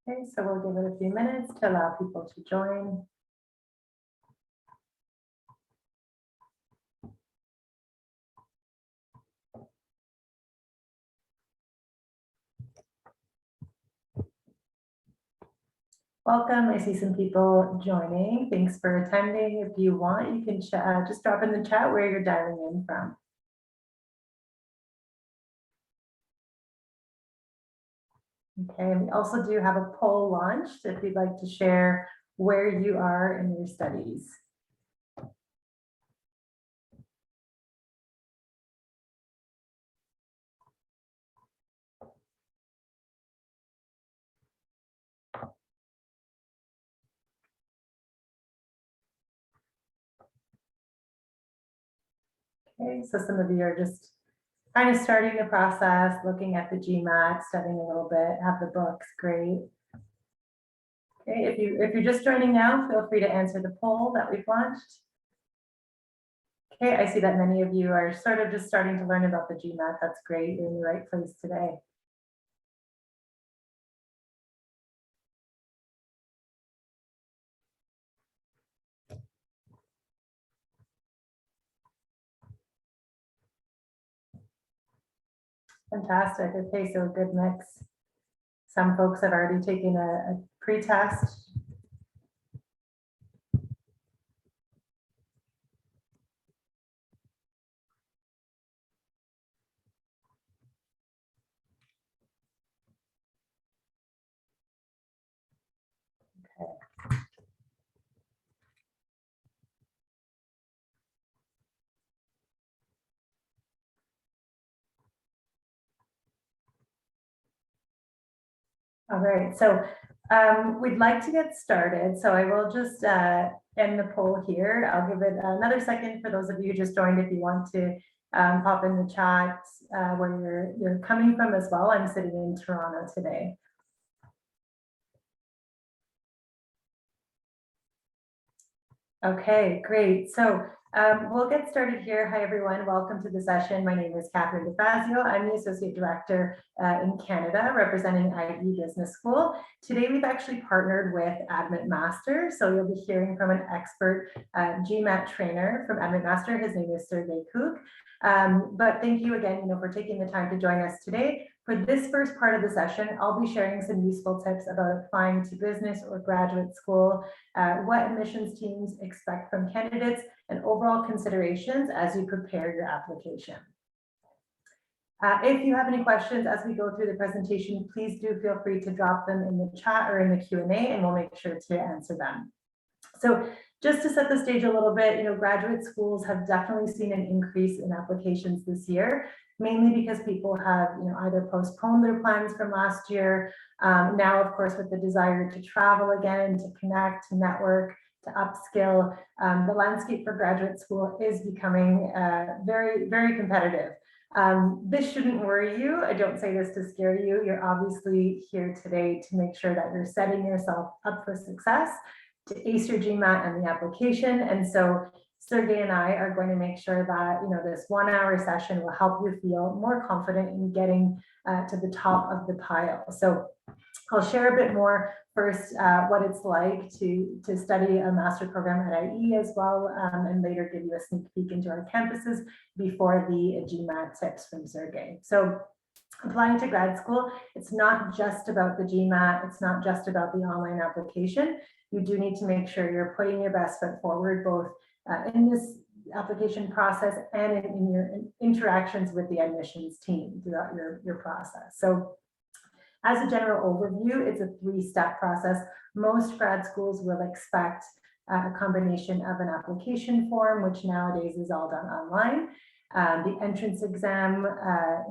Okay, so we'll give it a few minutes to allow people to join. Welcome. I see some people joining. Thanks for attending. If you want, you can just drop in the chat where you're dialing in from. Okay, and we also do have a poll launched if you'd like to share where you are in your studies. Okay, so some of you are just kind of starting the process, looking at the GMAT, studying a little bit, have the books, great. Okay, if you're just joining now, feel free to answer the poll that we've launched. Okay, I see that many of you are sort of just starting to learn about the GMAT. That's great. You're in the right place today. Fantastic. Okay, so a good mix. Some folks have already taken a pre-test. Okay. All right, so we'd like to get started. So I will just end the poll here. I'll give it another second for those of you who just joined if you want to pop in the chat where you're coming from as well. I'm sitting in Toronto today. Okay, great. So we'll get started here. Hi, everyone. Welcome to the session. My name is Catherine DeFazio. I'm the Associate Director in Canada, representing IE Business School. Today, we've actually partnered with Admit Master. So you'll be hearing from an expert GMAT trainer from Admit Master. His name is Sergey Kuk. But thank you again, for taking the time to join us today. For this first part of the session, I'll be sharing some useful tips about applying to business or graduate school, what admissions teams expect from candidates, and overall considerations as you prepare your application. If you have any questions as we go through the presentation, please do feel free to drop them in the chat or in the Q&A, and we'll make sure to answer them. So just to set the stage a little bit, graduate schools have definitely seen an increase in applications this year, mainly because people have either postponed their plans from last year. Now, of course, with the desire to travel again, to connect, to network, to upskill, the landscape for graduate school is becoming very, very competitive. This shouldn't worry you. I don't say this to scare you. You're obviously here today to make sure that you're setting yourself up for success, to ace your GMAT and the application. And so Sergey and I are going to make sure that this 1 hour session will help you feel more confident in getting to the top of the pile. So I'll share a bit more first what it's like to study a master program at IE as well, and later give you a sneak peek into our campuses before the GMAT tips from Sergey. So applying to grad school, it's not just about the GMAT, it's not just about the online application. You do need to make sure you're putting your best foot forward, both in this application process and in your interactions with the admissions team throughout your process. So as a general overview, it's a 3-step process. Most grad schools will expect a combination of an application form, which nowadays is all done online, the entrance exam,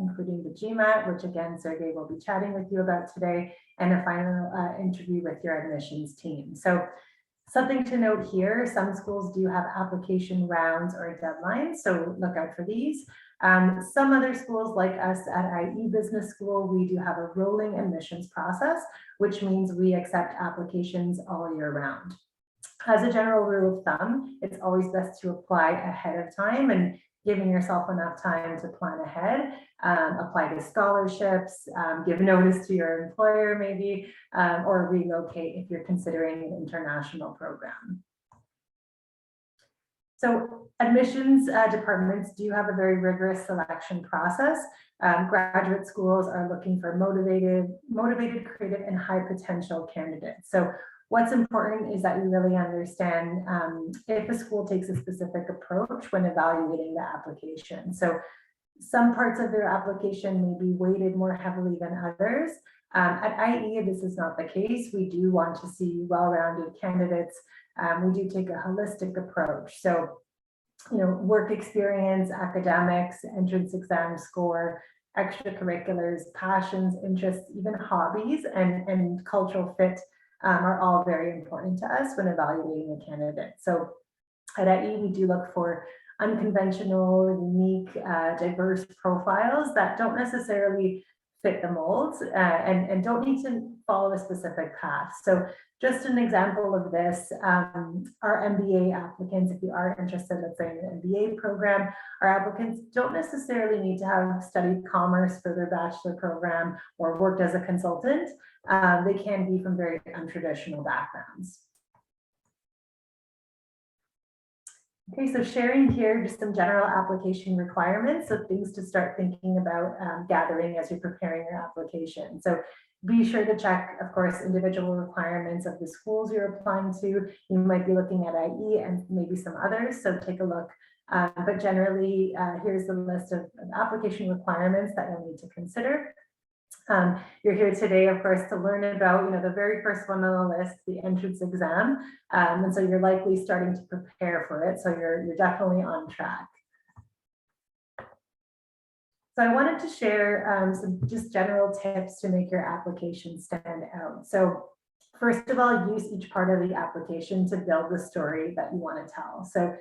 including the GMAT, which again, Sergey will be chatting with you about today, and a final interview with your admissions team. So something to note here, some schools do have application rounds or deadlines, so look out for these. Some other schools like us at IE Business School, we do have a rolling admissions process, which means we accept applications all year round. As a general rule of thumb, it's always best to apply ahead of time, and giving yourself enough time to plan ahead, apply to scholarships, give notice to your employer maybe, or relocate if you're considering an international program. So admissions departments do have a very rigorous selection process. Graduate schools are looking for motivated, creative, and high potential candidates. So what's important is that you really understand if a school takes a specific approach when evaluating the application. So some parts of their application may be weighted more heavily than others. At IE, this is not the case. We do want to see well-rounded candidates. We do take a holistic approach. So, work experience, academics, entrance exam score, extracurriculars, passions, interests, even hobbies, and cultural fit are all very important to us when evaluating a candidate. So at IE, we do look for unconventional, unique, diverse profiles that don't necessarily fit the molds and don't need to follow a specific path. So just an example of this, our MBA applicants, if you are interested, let's say in an MBA program, our applicants don't necessarily need to have studied commerce for their bachelor program or worked as a consultant. They can be from very untraditional backgrounds. Okay, so sharing here just some general application requirements, so things to start thinking about gathering as you're preparing your application. So be sure to check, of course, individual requirements of the schools you're applying to. You might be looking at IE and maybe some others, so take a look. But generally, here's the list of application requirements that you'll need to consider. You're here today, of course, to learn about, the very first one on the list, the entrance exam. And so you're likely starting to prepare for it. So you're definitely on track. So I wanted to share some just general tips to make your application stand out. So first of all, use each part of the application to build the story that you want to tell. So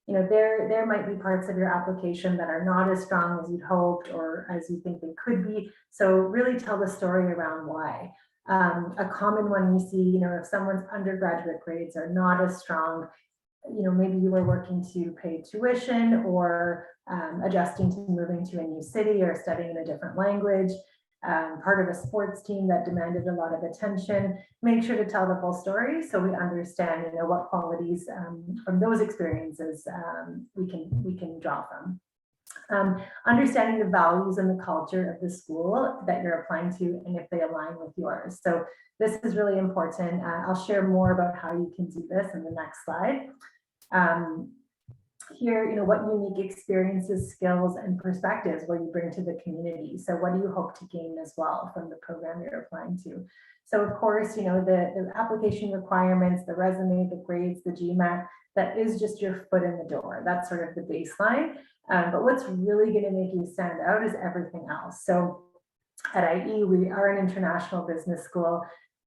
there might be parts of your application that are not as strong as you'd hoped or as you think they could be. So really tell the story around why. A common one you see, if someone's undergraduate grades are not as strong, maybe you were working to pay tuition or adjusting to moving to a new city or studying in a different language. Part of a sports team that demanded a lot of attention. Make sure to tell the full story so we understand, what qualities from those experiences we can draw from. Understanding the values and the culture of the school that you're applying to and if they align with yours. So this is really important. I'll share more about how you can do this in the next slide. Here, what unique experiences, skills, and perspectives will you bring to the community? So what do you hope to gain as well from the program you're applying to? So of course, the application requirements, the resume, the grades, the GMAT, that is just your foot in the door. That's sort of the baseline. But what's really going to make you stand out is everything else. So at IE, we are an international business school.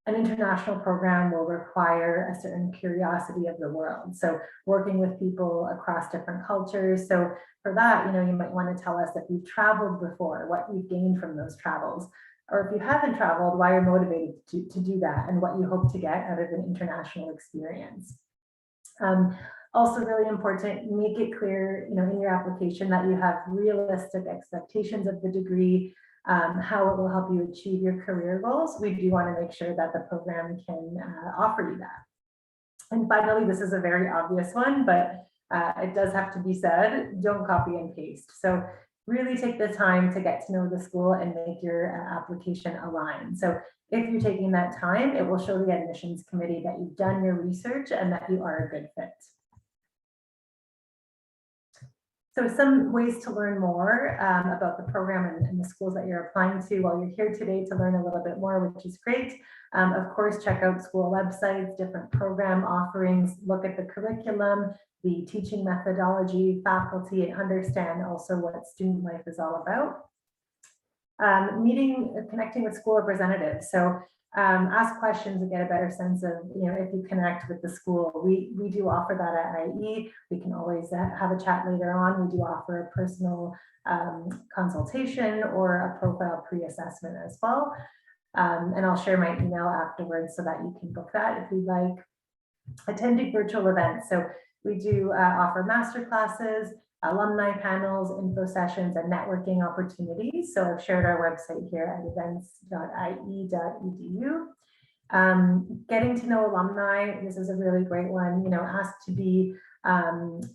An international program will require a certain curiosity of the world. So working with people across different cultures. So for that, you might want to tell us if you've traveled before, what you've gained from those travels, or if you haven't traveled, why you're motivated to do that and what you hope to get out of an international experience. Also really important, make it clear, in your application that you have realistic expectations of the degree, how it will help you achieve your career goals. We do want to make sure that the program can offer you that. And finally, this is a very obvious one, but it does have to be said, don't copy and paste. So really take the time to get to know the school and make your application align. So if you're taking that time, it will show the admissions committee that you've done your research and that you are a good fit. So some ways to learn more about the program and the schools that you're applying to. Well, you're here today to learn a little bit more, which is great. Of course, check out school websites, different program offerings, look at the curriculum, the teaching methodology, faculty, and understand also what student life is all about. Connecting with school representatives. So ask questions and get a better sense of, if you connect with the school. We do offer that at IE. We can always have a chat later on. We do offer a personal consultation or a profile pre-assessment as well. And I'll share my email afterwards so that you can book that if you'd like. Attending virtual events. So We do offer master classes, alumni panels, info sessions, and networking opportunities. So I've shared our website here at events.ie.edu. Getting to know alumni, this is a really great one, asked to be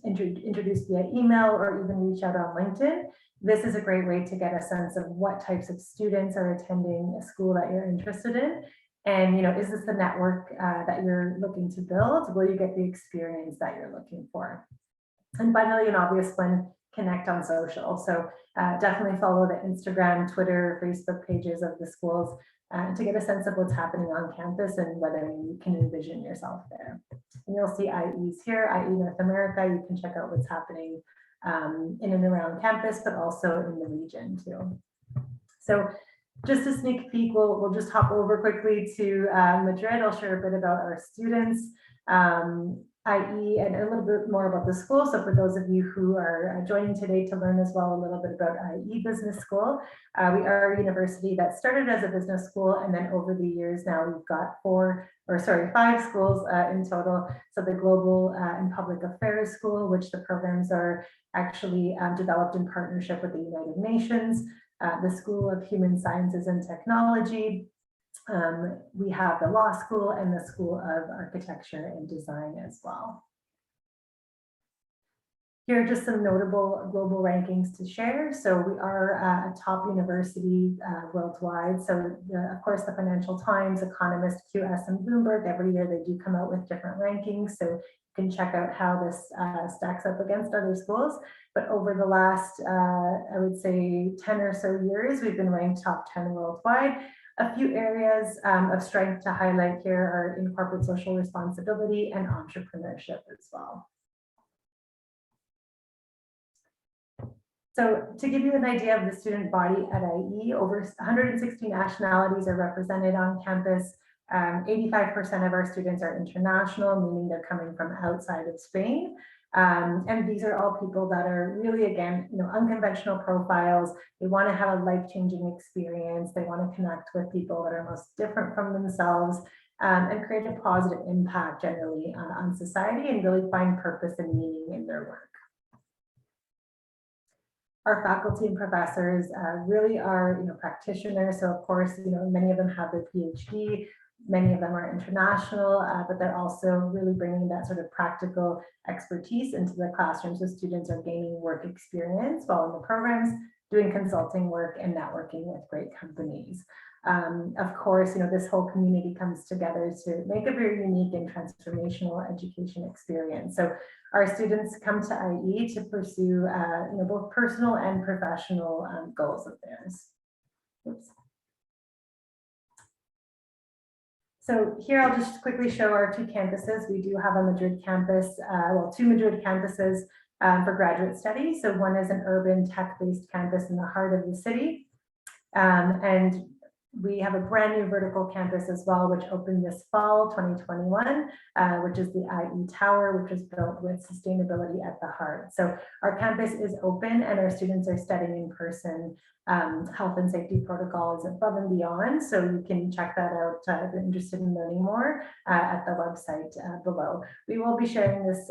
introduced via email or even reach out on LinkedIn. This is a great way to get a sense of what types of students are attending a school that you're interested in. And, is this the network that you're looking to build? Will you get the experience that you're looking for? And finally, an obvious one, connect on social. So definitely follow the Instagram, Twitter, Facebook pages of the schools to get a sense of what's happening on campus and whether you can envision yourself there. And you'll see IEs here, IE North America. You can check out what's happening in and around campus, but also in the region too. So just a sneak peek, we'll just hop over quickly to Madrid. I'll share a bit about our students, IE, and a little bit more about the school. So for those of you who are joining today to learn as well a little bit about IE Business School, we are a university that started as a business school, and then over the years now we've got 5 schools in total. So the Global and Public Affairs School, which the programs are actually developed in partnership with the United Nations, the School of Human Sciences and Technology. We have the Law School and the School of Architecture and Design as well. Here are just some notable global rankings to share. So we are a top university worldwide. So of course, the Financial Times, Economist, QS, and Bloomberg, every year they do come out with different rankings. So you can check out how this stacks up against other schools. But over the last, I would say 10 or so years, we've been ranked top 10 worldwide. A few areas of strength to highlight here are in corporate social responsibility and entrepreneurship as well. So to give you an idea of the student body at IE, over 160 nationalities are represented on campus. 85% of our students are international, meaning they're coming from outside of Spain. And these are all people that are really, again, unconventional profiles. They want to have a life-changing experience. They want to connect with people that are most different from themselves and create a positive impact generally on society and really find purpose and meaning in their work. Our faculty and professors really are, practitioners. So of course, many of them have their PhD. Many of them are international, but they're also really bringing that sort of practical expertise into the classroom. So students are gaining work experience while in the programs, doing consulting work and networking with great companies. Of course, this whole community comes together to make a very unique and transformational education experience. So our students come to IE to pursue, both personal and professional goals of theirs. Oops. So here I'll just quickly show our 2 campuses. We do have a Madrid campus, 2 Madrid campuses for graduate studies. So one is an urban tech-based campus in the heart of the city. And we have a brand new vertical campus as well, which opened this fall, 2021, which is the IE Tower, which was built with sustainability at the heart. So our campus is open and our students are studying in person. Health and safety protocols above and beyond. So you can check that out if you're interested in learning more at the website below. We will be sharing this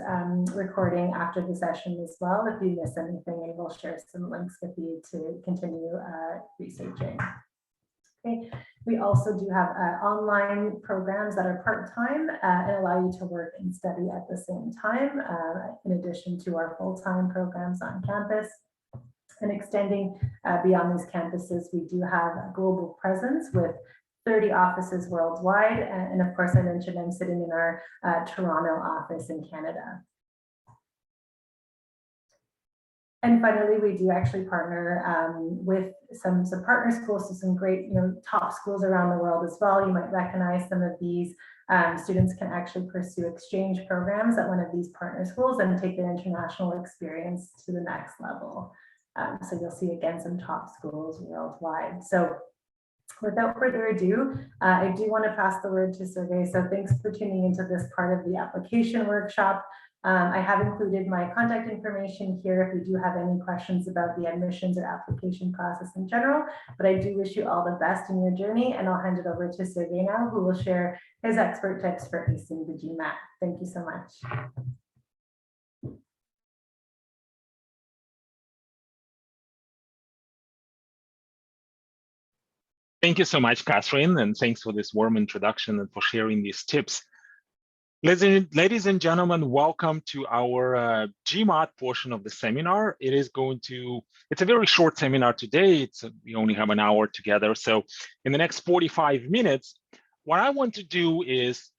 recording after the session as well. If you miss anything, and we'll share some links with you to continue researching. Okay. We also do have online programs that are part-time and allow you to work and study at the same time, in addition to our full-time programs on campus. And extending beyond these campuses, we do have a global presence with 30 offices worldwide. And of course, I mentioned I'm sitting in our Toronto office in Canada. And finally, we do actually partner with some partner schools, so some great, top schools around the world as well. You might recognize some of these. Students can actually pursue exchange programs at one of these partner schools and take their international experience to the next level. So you'll see again some top schools worldwide. So without further ado, I do want to pass the word to Sergey. So thanks for tuning into this part of the application workshop. I have included my contact information here if you do have any questions about the admissions or application process in general, but I do wish you all the best in your journey, and I'll hand it over to Sergey now, who will share his expert tips for acing the GMAT. Thank you so much. Thank you so much, Catherine, and thanks for this warm introduction and for sharing these tips. Ladies and gentlemen, welcome to our GMAT portion of the seminar. It's a very short seminar today. We only have an hour together. So in the next 45 minutes, what I want to do is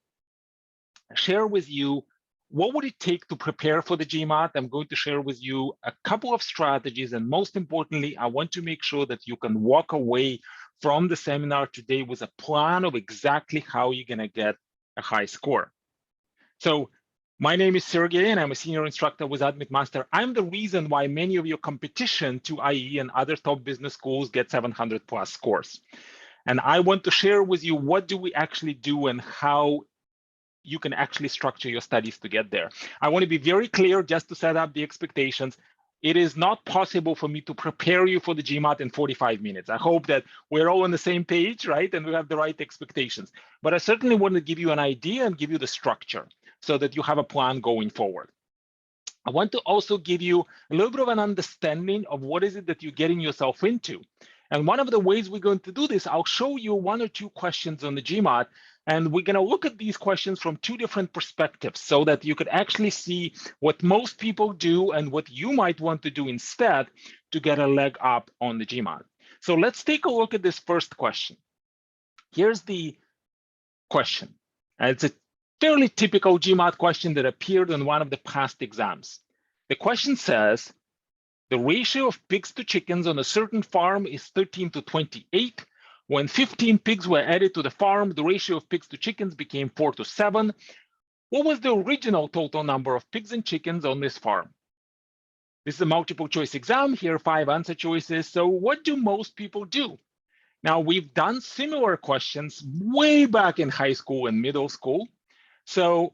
share with you what would it take to prepare for the GMAT. I'm going to share with you a couple of strategies, and most importantly, I want to make sure that you can walk away from the seminar today with a plan of exactly how you're going to get a high score. So my name is Sergey, and I'm a senior instructor with Admit Master. I'm the reason why many of your competition to IE and other top business schools get 700 plus scores. And I want to share with you what do we actually do and how you can actually structure your studies to get there. I want to be very clear just to set up the expectations. It is not possible for me to prepare you for the GMAT in 45 minutes. I hope that we're all on the same page, right? And we have the right expectations. But I certainly want to give you an idea and give you the structure so that you have a plan going forward. I want to also give you a little bit of an understanding of what is it that you're getting yourself into. And one of the ways we're going to do this, I'll show you one or two questions on the GMAT, and we're going to look at these questions from two different perspectives so that you could actually see what most people do and what you might want to do instead to get a leg up on the GMAT. So let's take a look at this first question. Here's the question. It's a fairly typical GMAT question that appeared in one of the past exams. The question says, the ratio of pigs to chickens on a certain farm is 13 to 28. When 15 pigs were added to the farm, the ratio of pigs to chickens became 4 to 7. What was the original total number of pigs and chickens on this farm? This is a multiple choice exam. Here are 5 answer choices. So what do most people do? Now, we've done similar questions way back in high school and middle school. So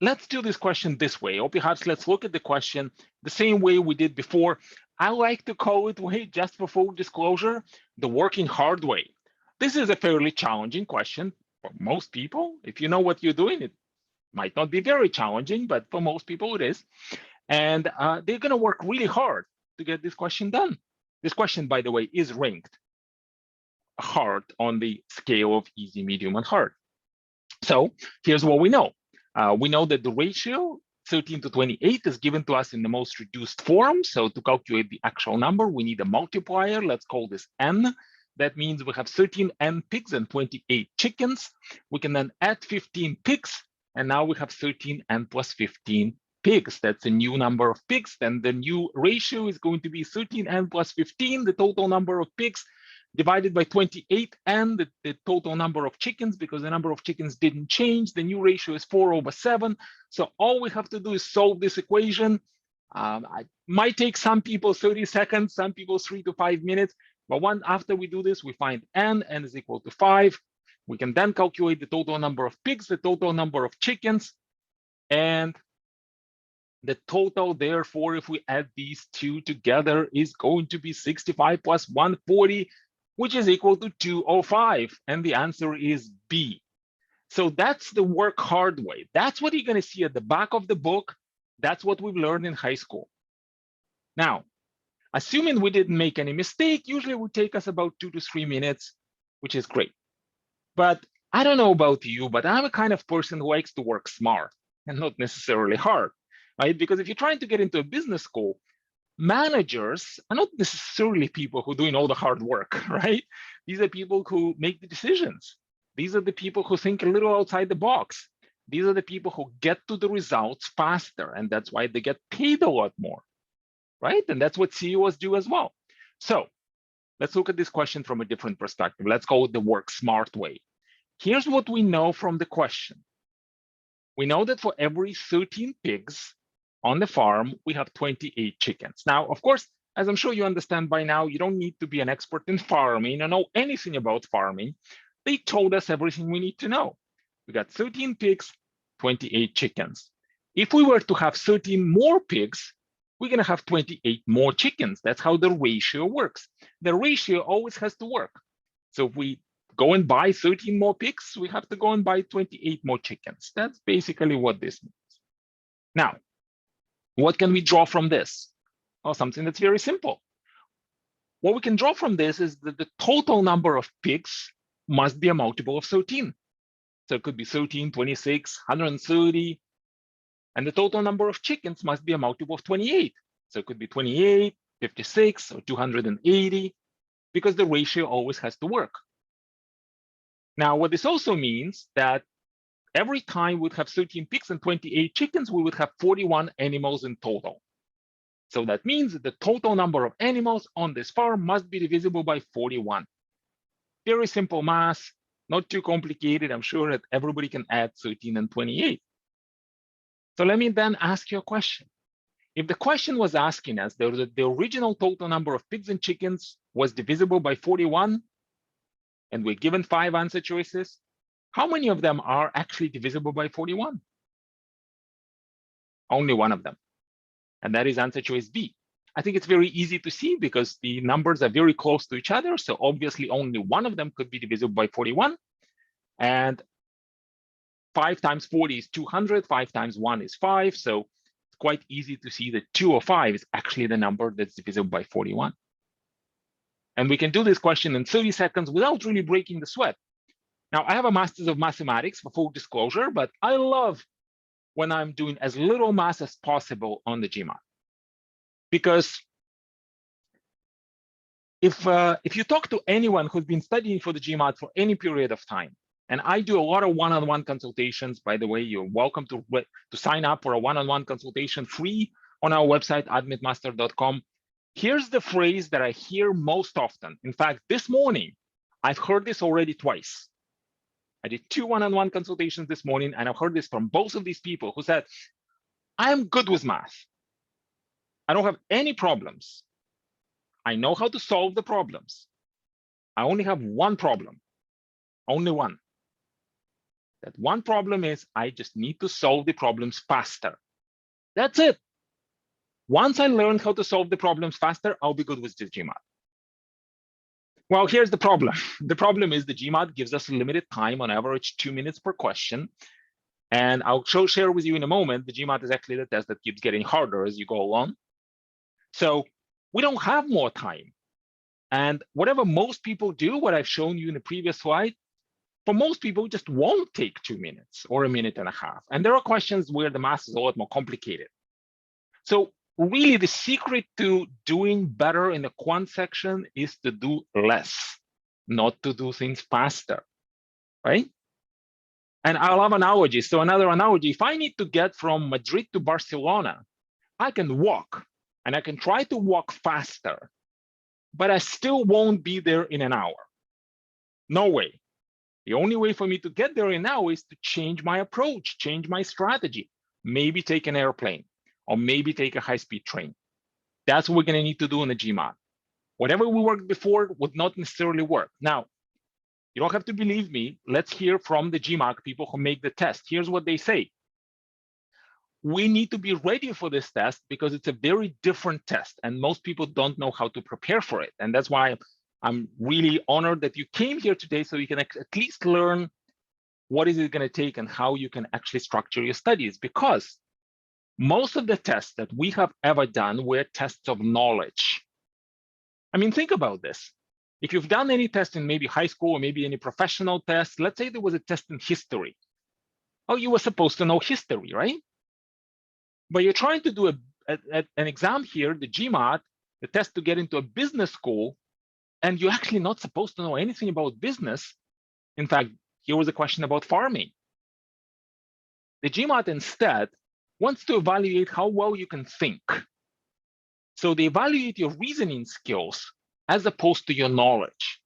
let's do this question this way, or perhaps let's look at the question the same way we did before. I like to call it, just for full disclosure, the working hard way. This is a fairly challenging question for most people. If you know what you're doing, it might not be very challenging, but for most people it is. And they're going to work really hard to get this question done. This question, by the way, is ranked hard on the scale of easy, medium, and hard. So here's what we know. We know that the ratio 13 to 28 is given to us in the most reduced form. So to calculate the actual number, we need a multiplier. Let's call this n. That means we have 13 n pigs and 28 chickens. We can then add 15 pigs, and now we have 13 n plus 15 pigs. That's a new number of pigs. Then the new ratio is going to be 13 n plus 15, the total number of pigs, divided by 28 and the total number of chickens, because the number of chickens didn't change. The new ratio is 4 over 7. So all we have to do is solve this equation. It might take some people 30 seconds, some people 3 to 5 minutes. But after we do this, we find n is equal to 5. We can then calculate the total number of pigs, the total number of chickens, and the total, therefore, if we add these two together, is going to be 65 plus 140, which is equal to 205. And the answer is B. So that's the work hard way. That's what you're going to see at the back of the book. That's what we've learned in high school. Now, assuming we didn't make any mistake, usually it would take us about 2 to 3 minutes, which is great. But I don't know about you, but I'm a kind of person who likes to work smart and not necessarily hard, right? Because if you're trying to get into a business school, managers are not necessarily people who are doing all the hard work, right? These are people who make the decisions. These are the people who think a little outside the box. These are the people who get to the results faster, and that's why they get paid a lot more, right? And that's what CEOs do as well. So let's look at this question from a different perspective. Let's call it the work smart way. Here's what we know from the question. We know that for every 13 pigs on the farm, we have 28 chickens. Now, of course, as I'm sure you understand by now, you don't need to be an expert in farming or know anything about farming. They told us everything we need to know. We got 13 pigs, 28 chickens. If we were to have 13 more pigs, we're going to have 28 more chickens. That's how the ratio works. The ratio always has to work. So if we go and buy 13 more pigs, we have to go and buy 28 more chickens. That's basically what this means. Now, what can we draw from this? Well, something that's very simple. What we can draw from this is that the total number of pigs must be a multiple of 13. So it could be 13, 26, 130, and the total number of chickens must be a multiple of 28. So it could be 28, 56, or 280, because the ratio always has to work. Now, what this also means that every time we'd have 13 pigs and 28 chickens, we would have 41 animals in total. So that means that the total number of animals on this farm must be divisible by 41. Very simple math, not too complicated. I'm sure that everybody can add 13 and 28. So let me then ask you a question. If the question was asking us that the original total number of pigs and chickens was divisible by 41, and we're given 5 answer choices, how many of them are actually divisible by 41? Only one of them, and that is answer choice B. I think it's very easy to see because the numbers are very close to each other, so obviously only one of them could be divisible by 41, and 5 times 40 is 200, 5 times 1 is 5, so it's quite easy to see that 205 is actually the number that's divisible by 41. And we can do this question in 30 seconds without really breaking the sweat. Now, I have a master's of mathematics for full disclosure, but I love when I'm doing as little math as possible on the GMAT. Because if you talk to anyone who's been studying for the GMAT for any period of time, and I do a lot of one-on-one consultations, by the way, you're welcome to sign up for a one-on-one consultation free on our website, admitmaster.com. Here's the phrase that I hear most often. In fact, this morning, I've heard this already twice. I did 2 one-on-one consultations this morning, and I've heard this from both of these people who said, I'm good with math. I don't have any problems. I know how to solve the problems. I only have one problem, only one. That one problem is I just need to solve the problems faster. That's it. Once I learn how to solve the problems faster, I'll be good with the GMAT. Well, here's the problem. The problem is the GMAT gives us a limited time, on average 2 minutes per question. And I'll share with you in a moment, the GMAT is actually the test that keeps getting harder as you go along. So we don't have more time. And whatever most people do, what I've shown you in the previous slide, for most people, it just won't take 2 minutes or a minute and a half. And there are questions where the math is a lot more complicated. So really, the secret to doing better in the quant section is to do less, not to do things faster, right? And I love analogies. So another analogy, if I need to get from Madrid to Barcelona, I can walk, and I can try to walk faster, but I still won't be there in an hour. No way. The only way for me to get there in an hour is to change my approach, change my strategy, maybe take an airplane, or maybe take a high-speed train. That's what we're going to need to do in the GMAT. Whatever we worked before would not necessarily work. Now, you don't have to believe me. Let's hear from the GMAT people who make the test. Here's what they say. We need to be ready for this test because it's a very different test, and most people don't know how to prepare for it. And that's why I'm really honored that you came here today so you can at least learn what is it going to take and how you can actually structure your studies, because most of the tests that we have ever done were tests of knowledge. I mean, think about this. If you've done any test in maybe high school or maybe any professional test, let's say there was a test in history. Oh, you were supposed to know history, right? But you're trying to do an exam here, the GMAT, the test to get into a business school, and you're actually not supposed to know anything about business. In fact, here was a question about farming. The GMAT instead wants to evaluate how well you can think. So they evaluate your reasoning skills as opposed to your knowledge.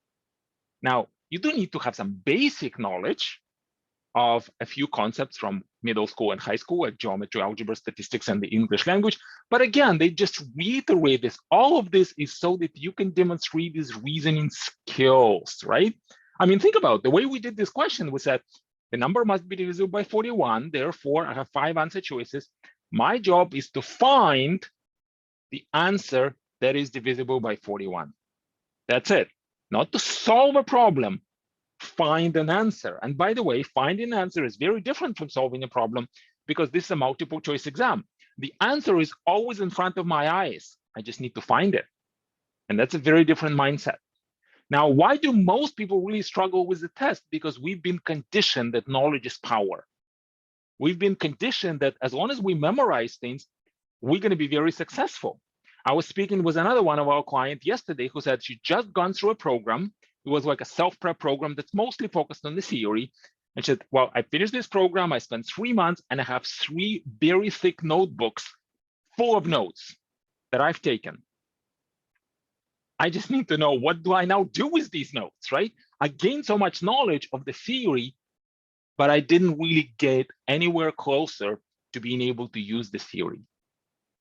Now, you do need to have some basic knowledge of a few concepts from middle school and high school, like geometry, algebra, statistics, and the English language. But again, they just reiterate this. All of this is so that you can demonstrate these reasoning skills, right? I mean, think about the way we did this question. We said the number must be divisible by 41. Therefore, I have 5 answer choices. My job is to find the answer that is divisible by 41. That's it. Not to solve a problem, find an answer. And by the way, finding an answer is very different from solving a problem because this is a multiple choice exam. The answer is always in front of my eyes. I just need to find it. And that's a very different mindset. Now, why do most people really struggle with the test? Because we've been conditioned that knowledge is power. We've been conditioned that as long as we memorize things, we're going to be very successful. I was speaking with another one of our clients yesterday who said she just gone through a program. It was like a self-prep program that's mostly focused on the theory. And she said, well, I finished this program. I spent 3 months and I have 3 very thick notebooks full of notes that I've taken. I just need to know, what do I now do with these notes, right? I gained so much knowledge of the theory, but I didn't really get anywhere closer to being able to use the theory.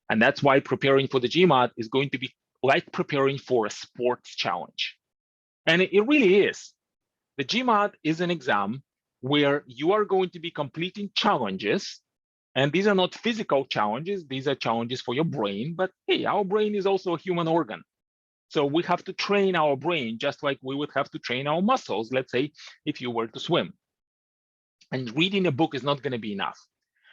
And that's why preparing for the GMAT is going to be like preparing for a sports challenge. And it really is. The GMAT is an exam where you are going to be completing challenges. And these are not physical challenges. These are challenges for your brain. But hey, our brain is also a human organ. So we have to train our brain just like we would have to train our muscles, let's say, if you were to swim. And reading a book is not going to be enough.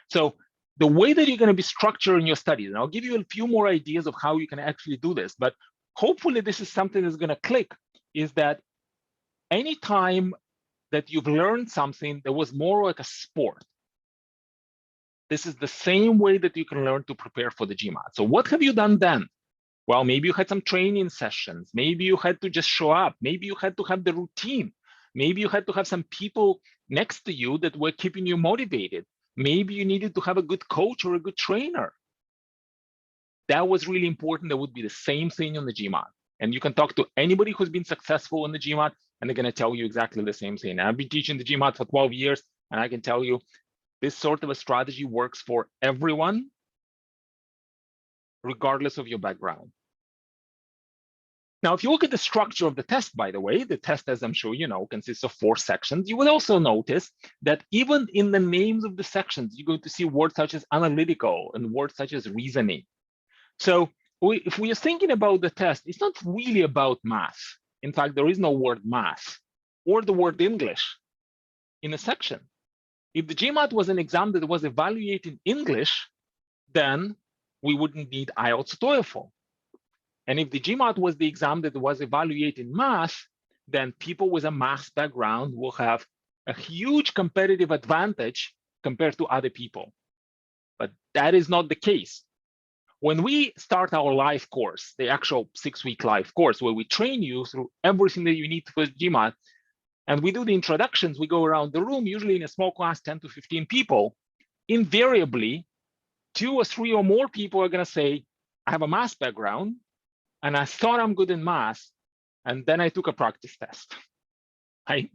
So the way that you're going to be structuring your studies, and I'll give you a few more ideas of how you can actually do this, but hopefully this is something that's going to click, is that anytime that you've learned something that was more like a sport, this is the same way that you can learn to prepare for the GMAT. So what have you done then? Well, maybe you had some training sessions. Maybe you had to just show up. Maybe you had to have the routine. Maybe you had to have some people next to you that were keeping you motivated. Maybe you needed to have a good coach or a good trainer. That was really important. That would be the same thing on the GMAT. And you can talk to anybody who's been successful on the GMAT, and they're going to tell you exactly the same thing. I've been teaching the GMAT for 12 years, and I can tell you this sort of a strategy works for everyone, regardless of your background. Now, if you look at the structure of the test, by the way, the test, as I'm sure you know, consists of 4 sections. You will also notice that even in the names of the sections, you're going to see words such as analytical and words such as reasoning. So if we are thinking about the test, it's not really about math. In fact, there is no word math or the word English in a section. If the GMAT was an exam that was evaluating English, then we wouldn't need IELTS or TOEFL. And if the GMAT was the exam that was evaluating math, then people with a math background will have a huge competitive advantage compared to other people. But that is not the case. When we start our live course, the actual 6-week live course, where we train you through everything that you need for GMAT, and we do the introductions, we go around the room, usually in a small class, 10 to 15 people, invariably, 2 or 3 or more people are going to say, I have a math background, and I thought I'm good in math, and then I took a practice test. Right?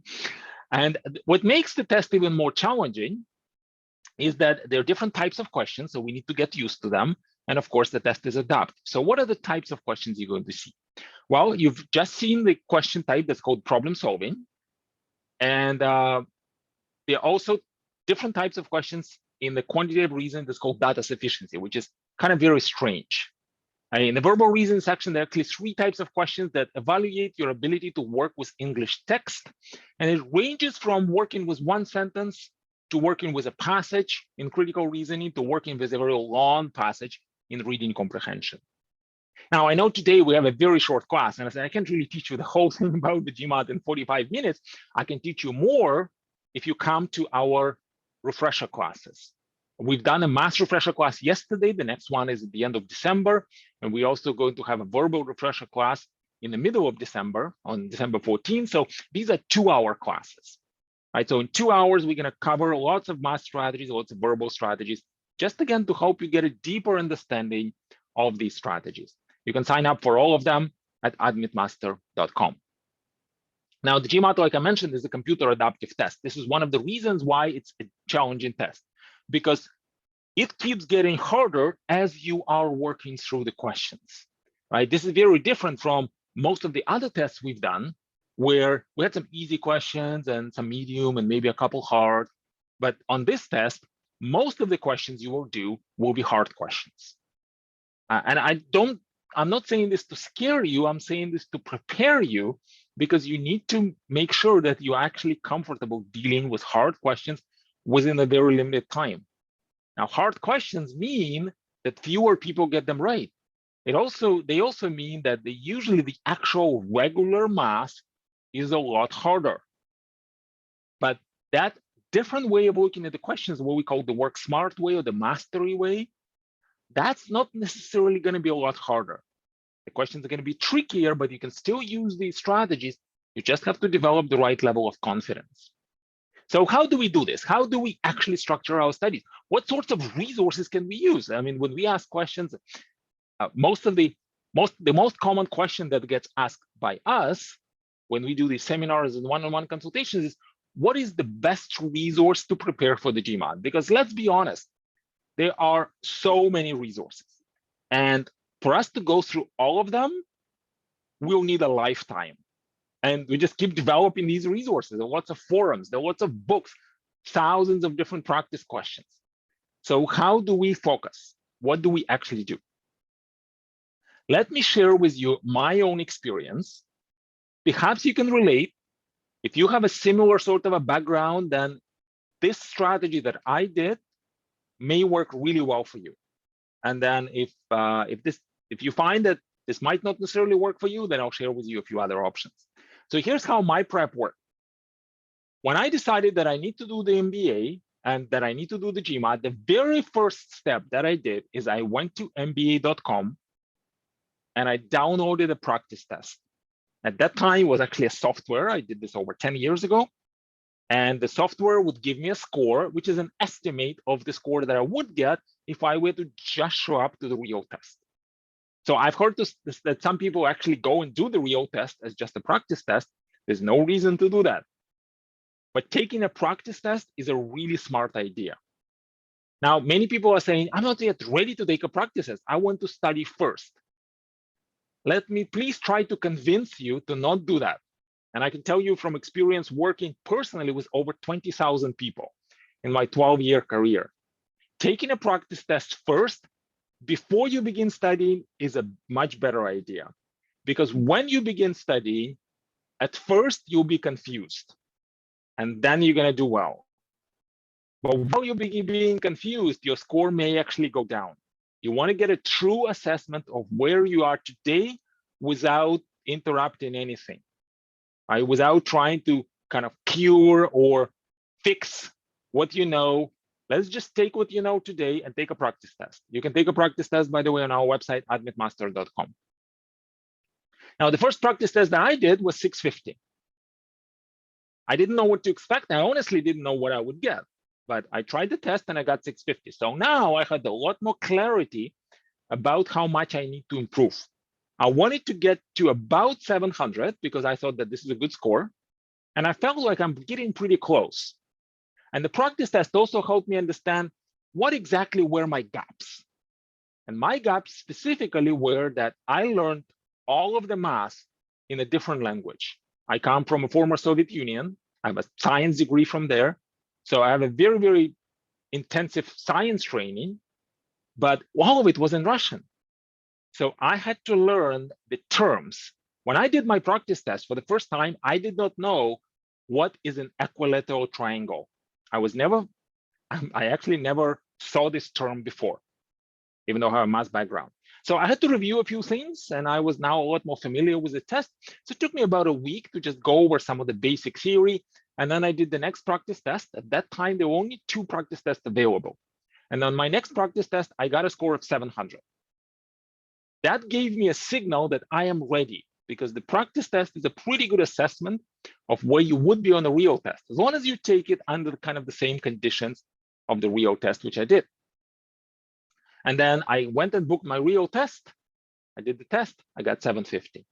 And what makes the test even more challenging is that there are different types of questions, so we need to get used to them. And of course, the test is adapted. So what are the types of questions you're going to see? Well, you've just seen the question type that's called problem solving. And there are also different types of questions in the quantitative reasoning that's called data sufficiency, which is kind of very strange. In the verbal reasoning section, there are actually 3 types of questions that evaluate your ability to work with English text. And it ranges from working with one sentence to working with a passage in critical reasoning to working with a very long passage in reading comprehension. Now, I know today we have a very short class, and I said, I can't really teach you the whole thing about the GMAT in 45 minutes. I can teach you more if you come to our refresher classes. We've done a math refresher class yesterday. The next one is at the end of December. And we're also going to have a verbal refresher class in the middle of December, on December 14th. So these are 2-hour classes. Right? So in 2 hours, we're going to cover lots of math strategies, lots of verbal strategies, just again to help you get a deeper understanding of these strategies. You can sign up for all of them at admitmaster.com. Now, the GMAT, like I mentioned, is a computer adaptive test. This is one of the reasons why it's a challenging test, because it keeps getting harder as you are working through the questions, right? This is very different from most of the other tests we've done, where we had some easy questions and some medium and maybe a couple hard. But on this test, most of the questions you will do will be hard questions. And I'm not saying this to scare you, I'm saying this to prepare you, because you need to make sure that you're actually comfortable dealing with hard questions within a very limited time. Now, hard questions mean that fewer people get them right. They also mean that usually the actual regular math is a lot harder. But that different way of looking at the questions, what we call the work smart way or the mastery way, that's not necessarily going to be a lot harder. The questions are going to be trickier, but you can still use these strategies. You just have to develop the right level of confidence. So how do we do this? How do we actually structure our studies? What sorts of resources can we use? I mean, when we ask questions, the most common question that gets asked by us when we do these seminars and one-on-one consultations is, what is the best resource to prepare for the GMAT? Because let's be honest, there are so many resources. And for us to go through all of them, we'll need a lifetime. And we just keep developing these resources. There are lots of forums, there are lots of books, thousands of different practice questions. So how do we focus? What do we actually do? Let me share with you my own experience. Perhaps you can relate. If you have a similar sort of a background, then this strategy that I did may work really well for you. And then if you find that this might not necessarily work for you, then I'll share with you a few other options. So here's how my prep worked. When I decided that I need to do the MBA and that I need to do the GMAT, the very first step that I did is I went to mba.com and I downloaded a practice test. At that time, it was actually a software. I did this over 10 years ago. And the software would give me a score, which is an estimate of the score that I would get if I were to just show up to the real test. So I've heard that some people actually go and do the real test as just a practice test. There's no reason to do that. But taking a practice test is a really smart idea. Now, many people are saying, I'm not yet ready to take a practice test. I want to study first. Let me please try to convince you to not do that. And I can tell you from experience working personally with over 20,000 people in my 12-year career, taking a practice test first before you begin studying is a much better idea. Because when you begin studying, at first you'll be confused, and then you're going to do well. But while you begin being confused, your score may actually go down. You want to get a true assessment of where you are today without interrupting anything, right? Without trying to kind of cure or fix what you know. Let's just take what you know today and take a practice test. You can take a practice test, by the way, on our website, admitmaster.com. Now, the first practice test that I did was 650. I didn't know what to expect. I honestly didn't know what I would get, but I tried the test and I got 650. So now I had a lot more clarity about how much I need to improve. I wanted to get to about 700 because I thought that this is a good score. And I felt like I'm getting pretty close. And the practice test also helped me understand what exactly were my gaps. And my gaps specifically were that I learned all of the math in a different language. I come from a former Soviet Union. I have a science degree from there. So I have a very, very intensive science training, but all of it was in Russian. So I had to learn the terms. When I did my practice test for the first time, I did not know what is an equilateral triangle. I actually never saw this term before, even though I have a math background. So I had to review a few things, and I was now a lot more familiar with the test. So it took me about a week to just go over some of the basic theory. And then I did the next practice test. At that time, there were only 2 practice tests available. And on my next practice test, I got a score of 700. That gave me a signal that I am ready, because the practice test is a pretty good assessment of where you would be on the real test, as long as you take it under kind of the same conditions of the real test, which I did. And then I went and booked my real test. I did the test, I got 750.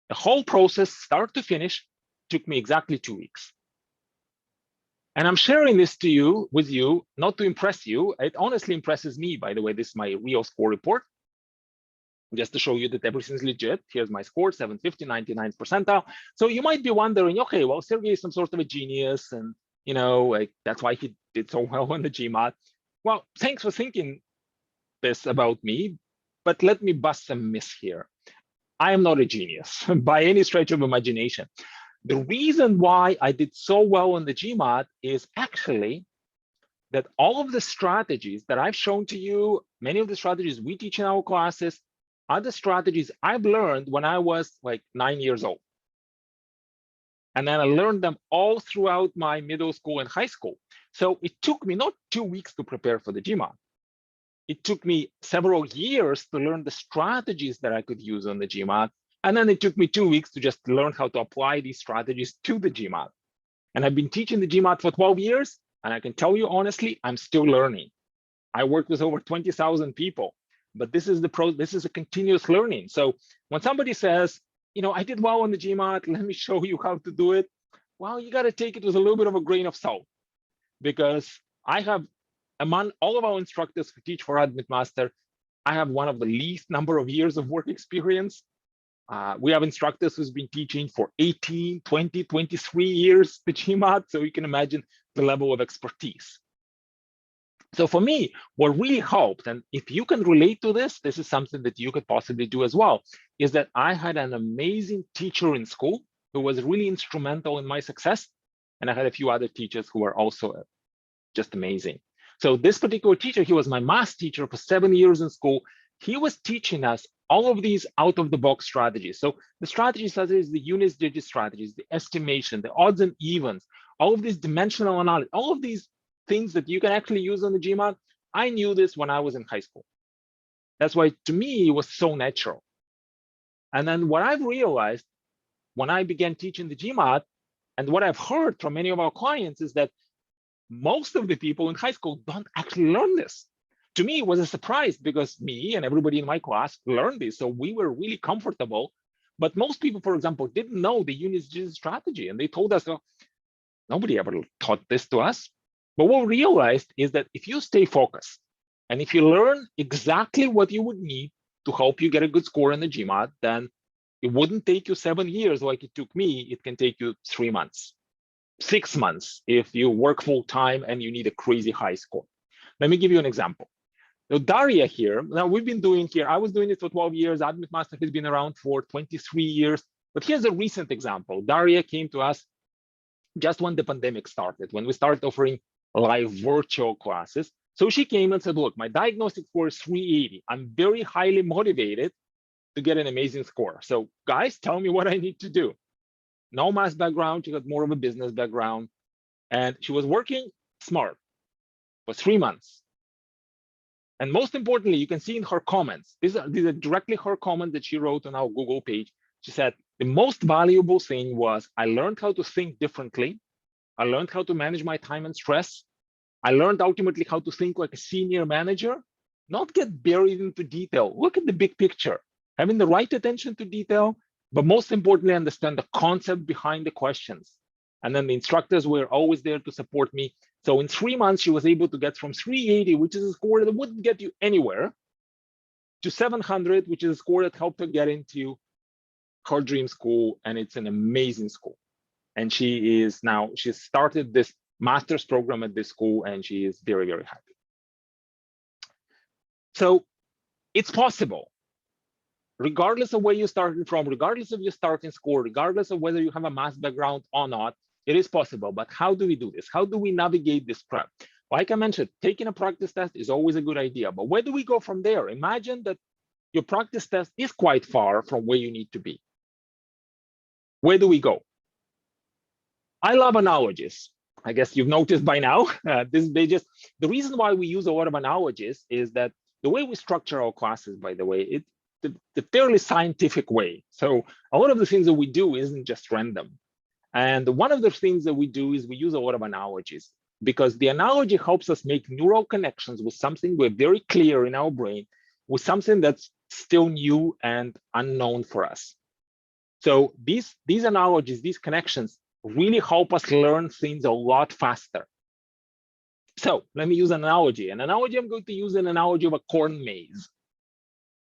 The whole process, start to finish, took me exactly 2 weeks. And I'm sharing this with you, not to impress you. It honestly impresses me, by the way. This is my real score report, just to show you that everything's legit. Here's my score, 750, 99th percentile. So you might be wondering, okay, well, Sergey is some sort of a genius, and like, that's why he did so well on the GMAT. Well, thanks for thinking this about me, but let me bust some myths here. I am not a genius by any stretch of imagination. The reason why I did so well on the GMAT is actually that all of the strategies that I've shown to you, many of the strategies we teach in our classes, are the strategies I've learned when I was like 9 years old. And then I learned them all throughout my middle school and high school. So it took me not 2 weeks to prepare for the GMAT. It took me several years to learn the strategies that I could use on the GMAT. And then it took me 2 weeks to just learn how to apply these strategies to the GMAT. And I've been teaching the GMAT for 12 years. And I can tell you honestly, I'm still learning. I work with over 20,000 people, but this is a continuous learning. So when somebody says, I did well on the GMAT, let me show you how to do it. Well, you got to take it with a little bit of a grain of salt, because I have, among all of our instructors who teach for Admit Master, I have one of the least number of years of work experience. We have instructors who's been teaching for 18, 20, 23 years the GMAT, so you can imagine the level of expertise. So for me, what really helped, and if you can relate to this, this is something that you could possibly do as well, is that I had an amazing teacher in school who was really instrumental in my success. And I had a few other teachers who were also just amazing. So this particular teacher, he was my math teacher for 7 years in school. He was teaching us all of these out-of-the-box strategies. So the strategies such as the units, digit strategies, the estimation, the odds and evens, all of these dimensional analysis, all of these things that you can actually use on the GMAT. I knew this when I was in high school. That's why to me, it was so natural. And then what I've realized when I began teaching the GMAT, and what I've heard from many of our clients, is that most of the people in high school don't actually learn this. To me, it was a surprise, because me and everybody in my class learned this. So we were really comfortable. But most people, for example, didn't know the units digit strategy. And they told us, oh, nobody ever taught this to us. But what we realized is that if you stay focused, and if you learn exactly what you would need to help you get a good score in the GMAT, then it wouldn't take you 7 years like it took me. It can take you 3 months, 6 months if you work full time and you need a crazy high score. Let me give you an example. So Daria here, now we've been doing here, I was doing it for 12 years. Admit Master has been around for 23 years. But here's a recent example. Daria came to us just when the pandemic started, when we started offering live virtual classes. So she came and said, look, my diagnostic score is 380. I'm very highly motivated to get an amazing score. So guys, tell me what I need to do. No math background, she got more of a business background. And she was working smart for 3 months. And most importantly, you can see in her comments, these are directly her comments that she wrote on our Google page. She said, the most valuable thing was I learned how to think differently. I learned how to manage my time and stress. I learned ultimately how to think like a senior manager, not get buried into detail. Look at the big picture, having the right attention to detail, but most importantly, understand the concept behind the questions. And then the instructors were always there to support me. So in 3 months, she was able to get from 380, which is a score that wouldn't get you anywhere, to 700, which is a score that helped her get into her dream school. And it's an amazing school. And she started this master's program at this school, and she is very, very happy. So it's possible, regardless of where you started from, regardless of your starting score, regardless of whether you have a math background or not, it is possible. But how do we do this? How do we navigate this prep? Like I mentioned, taking a practice test is always a good idea, but where do we go from there? Imagine that your practice test is quite far from where you need to be. Where do we go? I love analogies. I guess you've noticed by now, the reason why we use a lot of analogies is that the way we structure our classes, by the way, it's the fairly scientific way. So a lot of the things that we do isn't just random. And one of the things that we do is we use a lot of analogies, because the analogy helps us make neural connections with something we're very clear in our brain, with something that's still new and unknown for us. So these analogies, these connections really help us learn things a lot faster. So let me use an analogy. I'm going to use an analogy of a corn maze.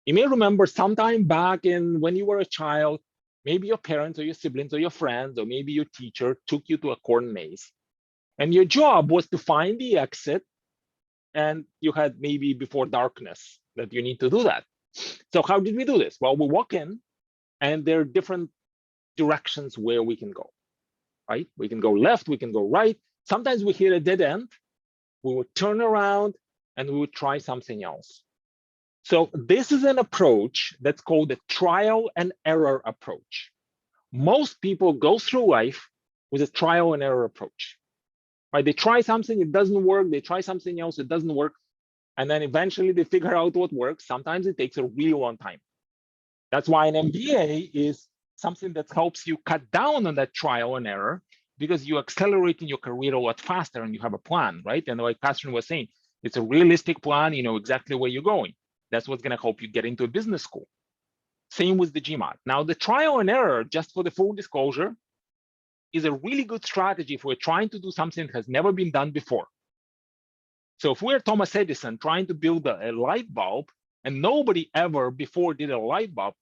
You may remember sometime back when you were a child, maybe your parents or your siblings or your friends, or maybe your teacher took you to a corn maze. And your job was to find the exit. And you had maybe before darkness that you need to do that. So how did we do this? Well, we walk in, and there are different directions where we can go. Right? We can go left, we can go right. Sometimes we hit a dead end. We would turn around and we would try something else. So this is an approach that's called the trial and error approach. Most people go through life with a trial and error approach. Right? They try something, it doesn't work. They try something else, it doesn't work. And then eventually they figure out what works. Sometimes it takes a really long time. That's why an MBA is something that helps you cut down on that trial and error, because you accelerate in your career a lot faster and you have a plan, right? And like Catherine was saying, it's a realistic plan, you know exactly where you're going. That's what's going to help you get into a business school. Same with the GMAT. Now, the trial and error, just for the full disclosure, is a really good strategy if we're trying to do something that has never been done before. So if we're Thomas Edison trying to build a light bulb, and nobody ever before did a light bulb,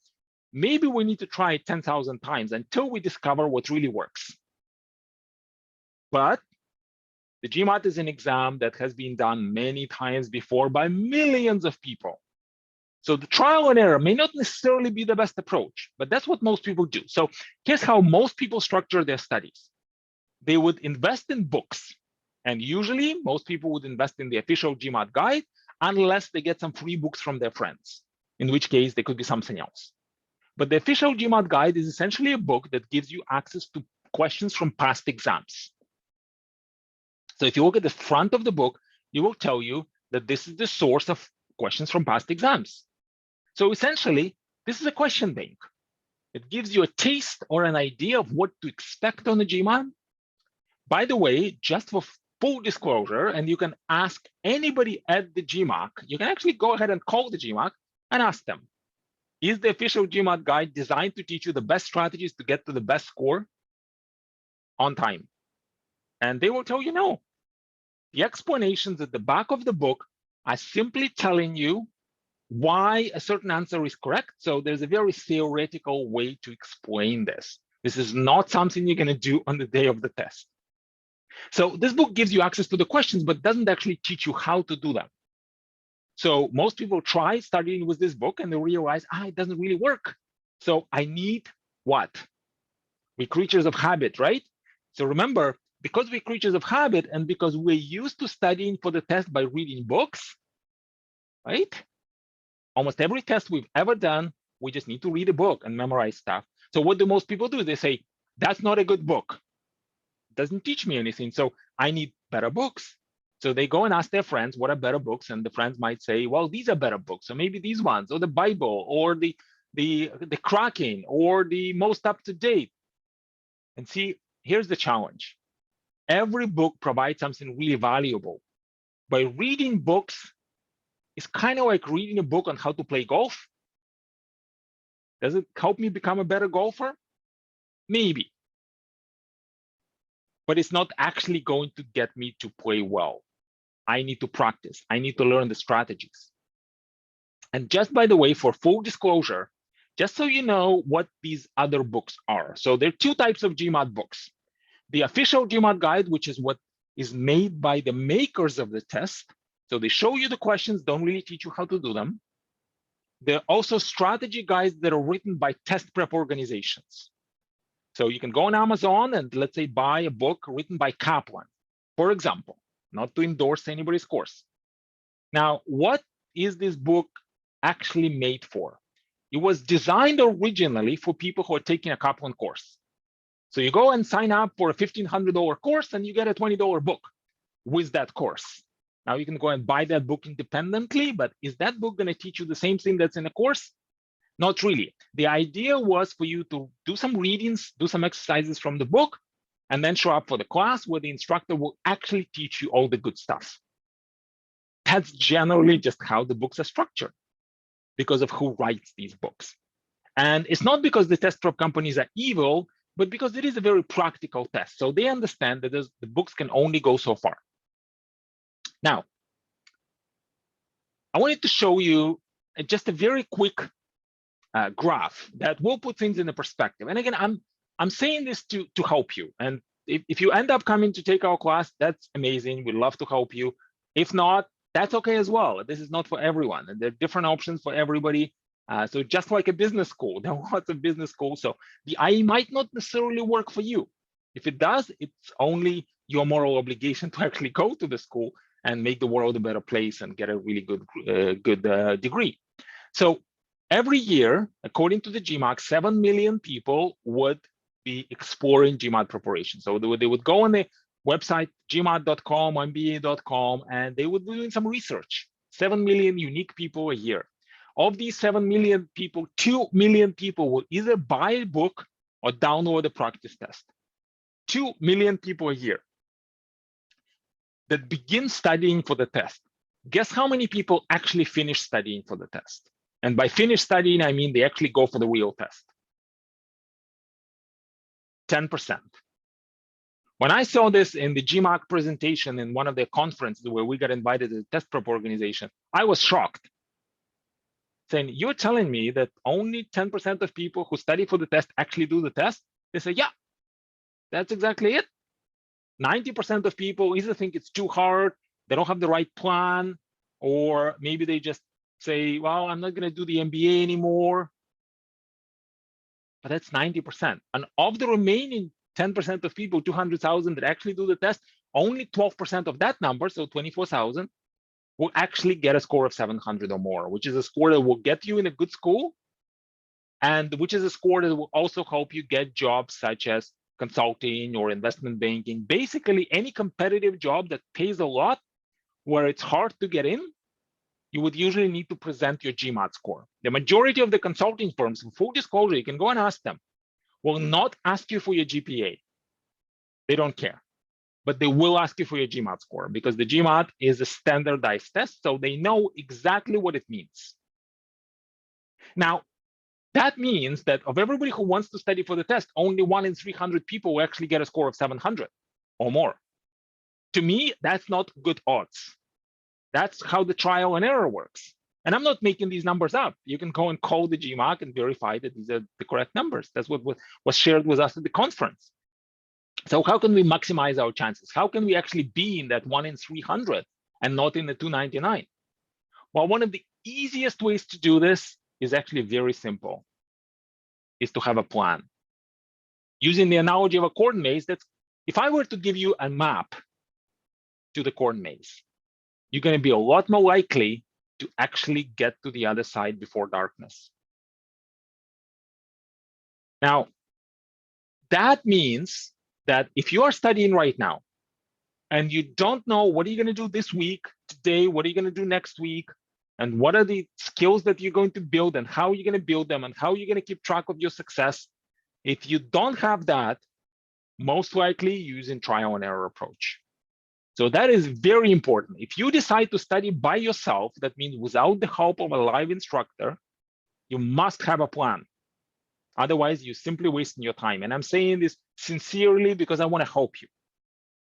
maybe we need to try it 10,000 times until we discover what really works. But the GMAT is an exam that has been done many times before by millions of people. So the trial and error may not necessarily be the best approach, but that's what most people do. So here's how most people structure their studies. They would invest in books. And usually most people would invest in the official GMAT guide unless they get some free books from their friends, in which case they could be something else. But the official GMAT guide is essentially a book that gives you access to questions from past exams. So if you look at the front of the book, it will tell you that this is the source of questions from past exams. So essentially, this is a question bank. It gives you a taste or an idea of what to expect on the GMAT. By the way, just for full disclosure, and you can ask anybody at the GMAT, you can actually go ahead and call the GMAT and ask them, is the official GMAT guide designed to teach you the best strategies to get to the best score on time? And they will tell you no. The explanations at the back of the book are simply telling you why a certain answer is correct. So there's a very theoretical way to explain this. This is not something you're going to do on the day of the test. So this book gives you access to the questions, but doesn't actually teach you how to do them. So most people try studying with this book and they realize, it doesn't really work. So I need what? We're creatures of habit, right? So remember, because we're creatures of habit and because we're used to studying for the test by reading books, right? Almost every test we've ever done, we just need to read a book and memorize stuff. So what do most people do? They say, that's not a good book. It doesn't teach me anything. So I need better books. So they go and ask their friends, what are better books? And the friends might say, well, these are better books. So maybe these ones, or the Bible, or the Kraken, or the most up-to-date. And see, here's the challenge. Every book provides something really valuable. By reading books, it's kind of like reading a book on how to play golf. Does it help me become a better golfer? Maybe. But it's not actually going to get me to play well. I need to practice. I need to learn the strategies. And just by the way, for full disclosure, just so you know what these other books are. So there are two types of GMAT books. The official GMAT guide, which is what is made by the makers of the test. So they show you the questions, don't really teach you how to do them. There are also strategy guides that are written by test prep organizations. So you can go on Amazon and let's say buy a book written by Kaplan, for example, not to endorse anybody's course. Now, what is this book actually made for? It was designed originally for people who are taking a Kaplan course. So you go and sign up for a $1,500 course and you get a $20 book with that course. Now you can go and buy that book independently, but is that book going to teach you the same thing that's in a course? Not really. The idea was for you to do some readings, do some exercises from the book, and then show up for the class where the instructor will actually teach you all the good stuff. That's generally just how the books are structured because of who writes these books. And it's not because the test prep companies are evil, but because it is a very practical test. So they understand that the books can only go so far. Now, I wanted to show you just a very quick graph that will put things in a perspective. And again, I'm saying this to help you. And if you end up coming to take our class, that's amazing. We'd love to help you. If not, that's okay as well. This is not for everyone. And there are different options for everybody. So just like a business school, there are lots of business schools. So the IE might not necessarily work for you. If it does, it's only your moral obligation to actually go to the school and make the world a better place and get a really good degree. So every year, according to the GMAT, 7 million people would be exploring GMAT preparation. So they would go on the website, gmat.com, mba.com, and they would be doing some research. 7 million unique people a year. Of these 7 million people, 2 million people will either buy a book or download a practice test. 2 million people a year that begin studying for the test. Guess how many people actually finish studying for the test? And by finish studying, I mean they actually go for the real test. 10%. When I saw this in the GMAT presentation in one of their conferences where we got invited to the test prep organization, I was shocked. Saying, you're telling me that only 10% of people who study for the test actually do the test? They say, yeah, that's exactly it. 90% of people either think it's too hard, they don't have the right plan, or maybe they just say, well, I'm not going to do the MBA anymore. But that's 90%. And of the remaining 10% of people, 200,000 that actually do the test, only 12% of that number, so 24,000, will actually get a score of 700 or more, which is a score that will get you in a good school, and which is a score that will also help you get jobs such as consulting or investment banking, basically any competitive job that pays a lot, where it's hard to get in, you would usually need to present your GMAT score. The majority of the consulting firms, in full disclosure, you can go and ask them, will not ask you for your GPA. They don't care. But they will ask you for your GMAT score because the GMAT is a standardized test, so they know exactly what it means. Now, that means that of everybody who wants to study for the test, only 1 in 300 people will actually get a score of 700 or more. To me, that's not good odds. That's how the trial and error works. And I'm not making these numbers up. You can go and call the GMAT and verify that these are the correct numbers. That's what was shared with us at the conference. So how can we maximize our chances? How can we actually be in that 1 in 300 and not in the 299? Well, one of the easiest ways to do this is actually very simple, is to have a plan. Using the analogy of a corn maze, that's if I were to give you a map to the corn maze, you're going to be a lot more likely to actually get to the other side before darkness. Now, that means that if you are studying right now and you don't know what are you going to do this week, today, what are you going to do next week, and what are the skills that you're going to build and how you're going to build them and how you're going to keep track of your success, if you don't have that, most likely using trial and error approach. So that is very important. If you decide to study by yourself, that means without the help of a live instructor, you must have a plan. Otherwise, you're simply wasting your time. And I'm saying this sincerely because I want to help you.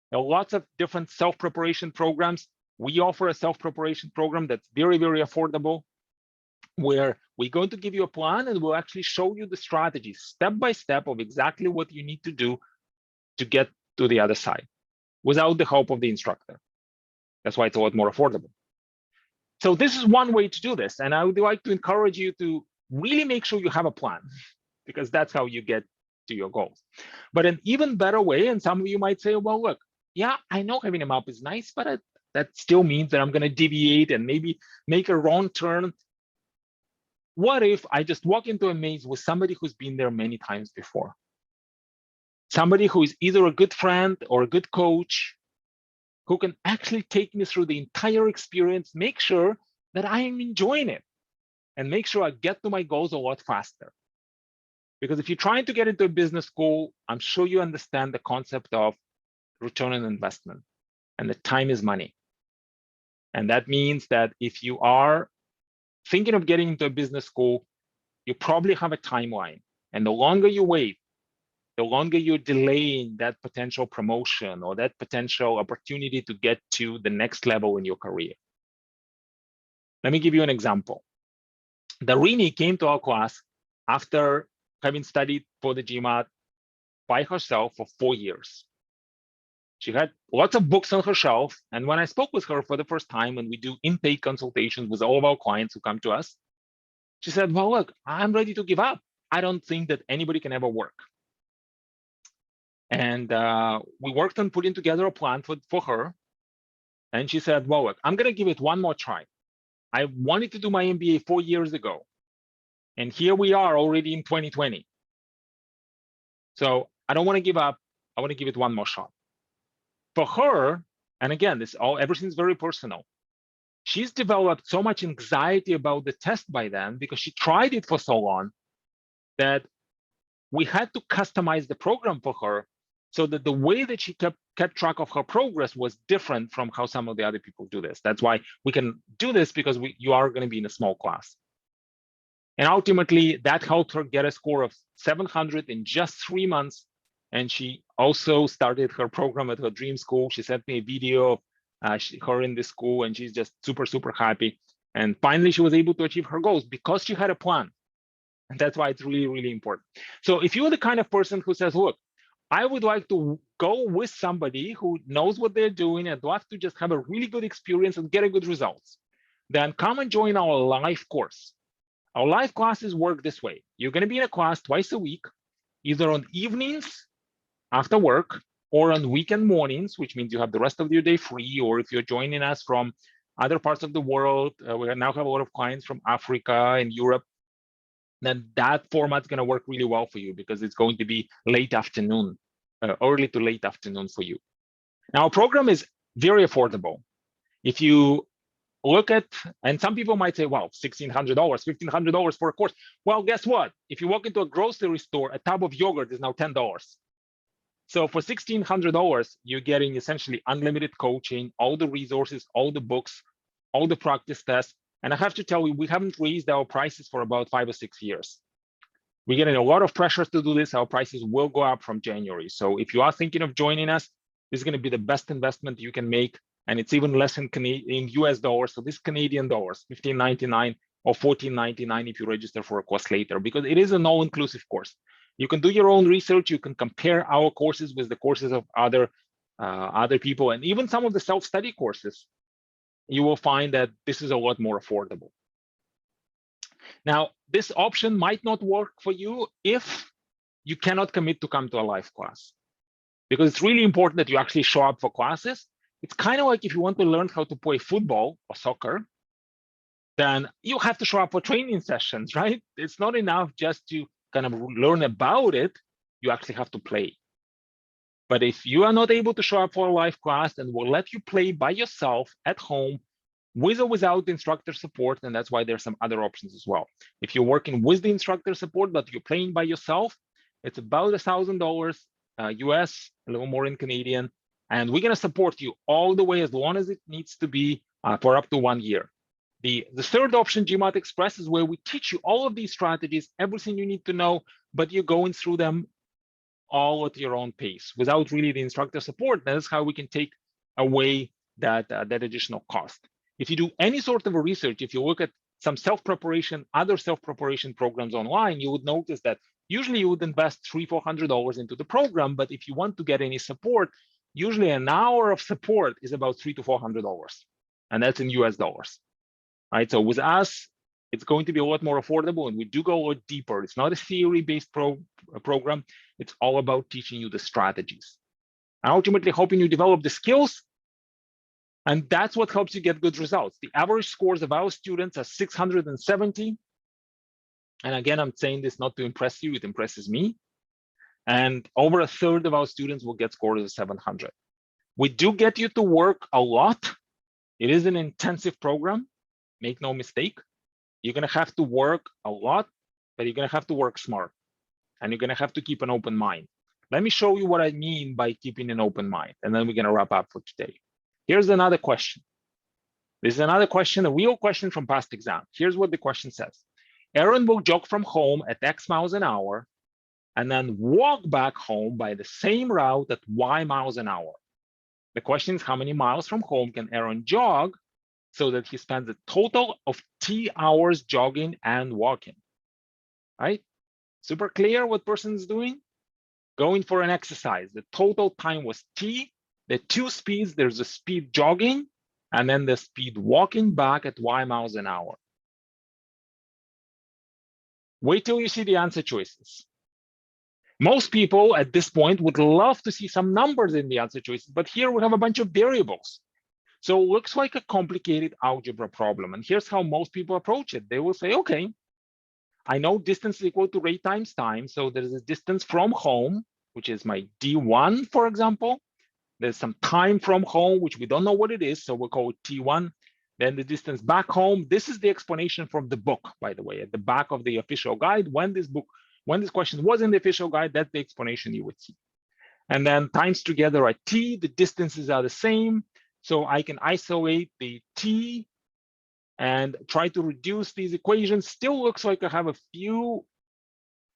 There are lots of different self-preparation programs. We offer a self-preparation program that's very, very affordable, where we're going to give you a plan and we'll actually show you the strategy step by step of exactly what you need to do to get to the other side without the help of the instructor. That's why it's a lot more affordable. So this is one way to do this. And I would like to encourage you to really make sure you have a plan, because that's how you get to your goals. But an even better way, and some of you might say, well, look, yeah, I know having a map is nice, but that still means that I'm going to deviate and maybe make a wrong turn. What if I just walk into a maze with somebody who's been there many times before? Somebody who is either a good friend or a good coach, who can actually take me through the entire experience, make sure that I am enjoying it, and make sure I get to my goals a lot faster. Because if you're trying to get into a business school, I'm sure you understand the concept of return on investment, and that time is money. And that means that if you are thinking of getting into a business school, you probably have a timeline. And the longer you wait, the longer you're delaying that potential promotion or that potential opportunity to get to the next level in your career. Let me give you an example. Darini came to our class after having studied for the GMAT by herself for 4 years. She had lots of books on her shelf. And when I spoke with her for the first time, when we do intake consultations with all of our clients who come to us, she said, well, look, I'm ready to give up. I don't think that anybody can ever work. And we worked on putting together a plan for her. And she said, well, look, I'm going to give it one more try. I wanted to do my MBA 4 years ago. And here we are already in 2020. So I don't want to give up. I want to give it one more shot. For her, and again, everything's very personal. She's developed so much anxiety about the test by then because she tried it for so long that we had to customize the program for her so that the way that she kept track of her progress was different from how some of the other people do this. That's why we can do this, because you are going to be in a small class. And ultimately, that helped her get a score of 700 in just 3 months. And she also started her program at her dream school. She sent me a video of her in this school, and she's just super, super happy. And finally, she was able to achieve her goals because she had a plan. And that's why it's really, really important. So if you're the kind of person who says, look, I would like to go with somebody who knows what they're doing and love to just have a really good experience and get a good results, then come and join our live course. Our live classes work this way. You're going to be in a class twice a week, either on evenings after work or on weekend mornings, which means you have the rest of your day free. Or if you're joining us from other parts of the world, we now have a lot of clients from Africa and Europe, then that format's going to work really well for you because it's going to be late afternoon, early to late afternoon for you. Now, our program is very affordable. If you look at, and some people might say, wow, $1,600, $1,500 for a course. Well, guess what? If you walk into a grocery store, a tub of yogurt is now $10. So for $1,600, you're getting essentially unlimited coaching, all the resources, all the books, all the practice tests. And I have to tell you, we haven't raised our prices for about 5 or 6 years. We're getting a lot of pressure to do this. Our prices will go up from January. So if you are thinking of joining us, this is going to be the best investment you can make. And it's even less in US dollars. So this Canadian dollars, $15.99 or $14.99 if you register for a course later, because it is an all-inclusive course. You can do your own research. You can compare our courses with the courses of other people, and even some of the self-study courses. You will find that this is a lot more affordable. Now, this option might not work for you if you cannot commit to come to a live class, because it's really important that you actually show up for classes. It's kind of like if you want to learn how to play football or soccer, then you have to show up for training sessions, right? It's not enough just to kind of learn about it. You actually have to play. But if you are not able to show up for a live class, then we'll let you play by yourself at home with or without instructor support. And that's why there's some other options as well. If you're working with the instructor support, but you're playing by yourself, it's about $1,000 US, a little more in Canadian. And we're going to support you all the way as long as it needs to be for up to 1 year. The third option, GMAT Express, is where we teach you all of these strategies, everything you need to know, but you're going through them all at your own pace without really the instructor support. That's how we can take away that additional cost. If you do any sort of a research, if you look at some self-preparation, other self-preparation programs online, you would notice that usually you would invest $300-400 into the program. But if you want to get any support, usually an hour of support is about $300 to $400, and that's in US dollars. Right? So with us, it's going to be a lot more affordable, and we do go a lot deeper. It's not a theory-based program. It's all about teaching you the strategies and ultimately helping you develop the skills. And that's what helps you get good results. The average scores of our students are 670. And again, I'm saying this not to impress you, it impresses me. And over a third of our students will get scores of 700. We do get you to work a lot. It is an intensive program, make no mistake. You're gonna have to work a lot, but you're gonna have to work smart. And you're gonna have to keep an open mind. Let me show you what I mean by keeping an open mind, and then we're gonna wrap up for today. Here's another question. This is another question, a real question from past exam. Here's what the question says. Aaron will jog from home at X miles an hour and then walk back home by the same route at Y miles an hour. The question is, how many miles from home can Aaron jog so that he spends a total of T hours jogging and walking? Right? Super clear what person is doing? Going for an exercise. The total time was T. The two speeds, there's a speed jogging and then the speed walking back at Y miles an hour. Wait till you see the answer choices. Most people at this point would love to see some numbers in the answer choices, but here we have a bunch of variables. So it looks like a complicated algebra problem. And here's how most people approach it. They will say, okay, I know distance is equal to rate times time. So there's a distance from home, which is my D1, for example. There's some time from home, which we don't know what it is. So we'll call it T1. Then the distance back home. This is the explanation from the book, by the way, at the back of the official guide. When this question was in the official guide, that's the explanation you would see. And then times together at T, the distances are the same. So I can isolate the T and try to reduce these equations. Still looks like I have a few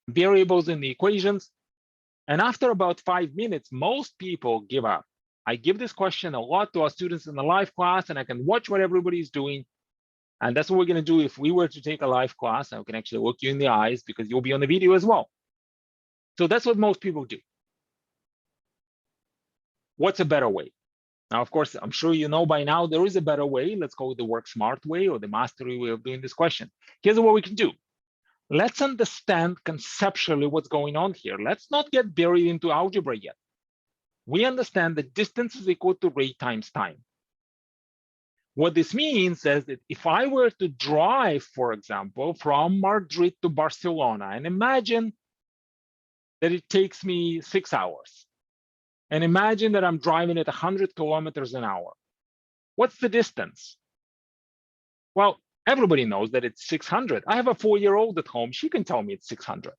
variables in the equations. And after about 5 minutes, most people give up. I give this question a lot to our students in the live class, and I can watch what everybody's doing. And that's what we're going to do if we were to take a live class. I can actually look you in the eyes because you'll be on the video as well. So that's what most people do. What's a better way? Now, of course, I'm sure you know by now there is a better way. Let's call it the work smart way or the mastery way of doing this question. Here's what we can do. Let's understand conceptually what's going on here. Let's not get buried into algebra yet. We understand that distance is equal to rate times time. What this means is that if I were to drive, for example, from Madrid to Barcelona, and imagine that it takes me 6 hours, and imagine that I'm driving at 100 kilometers an hour. What's the distance? Well, everybody knows that it's 600. I have a 4-year-old at home. She can tell me it's 600.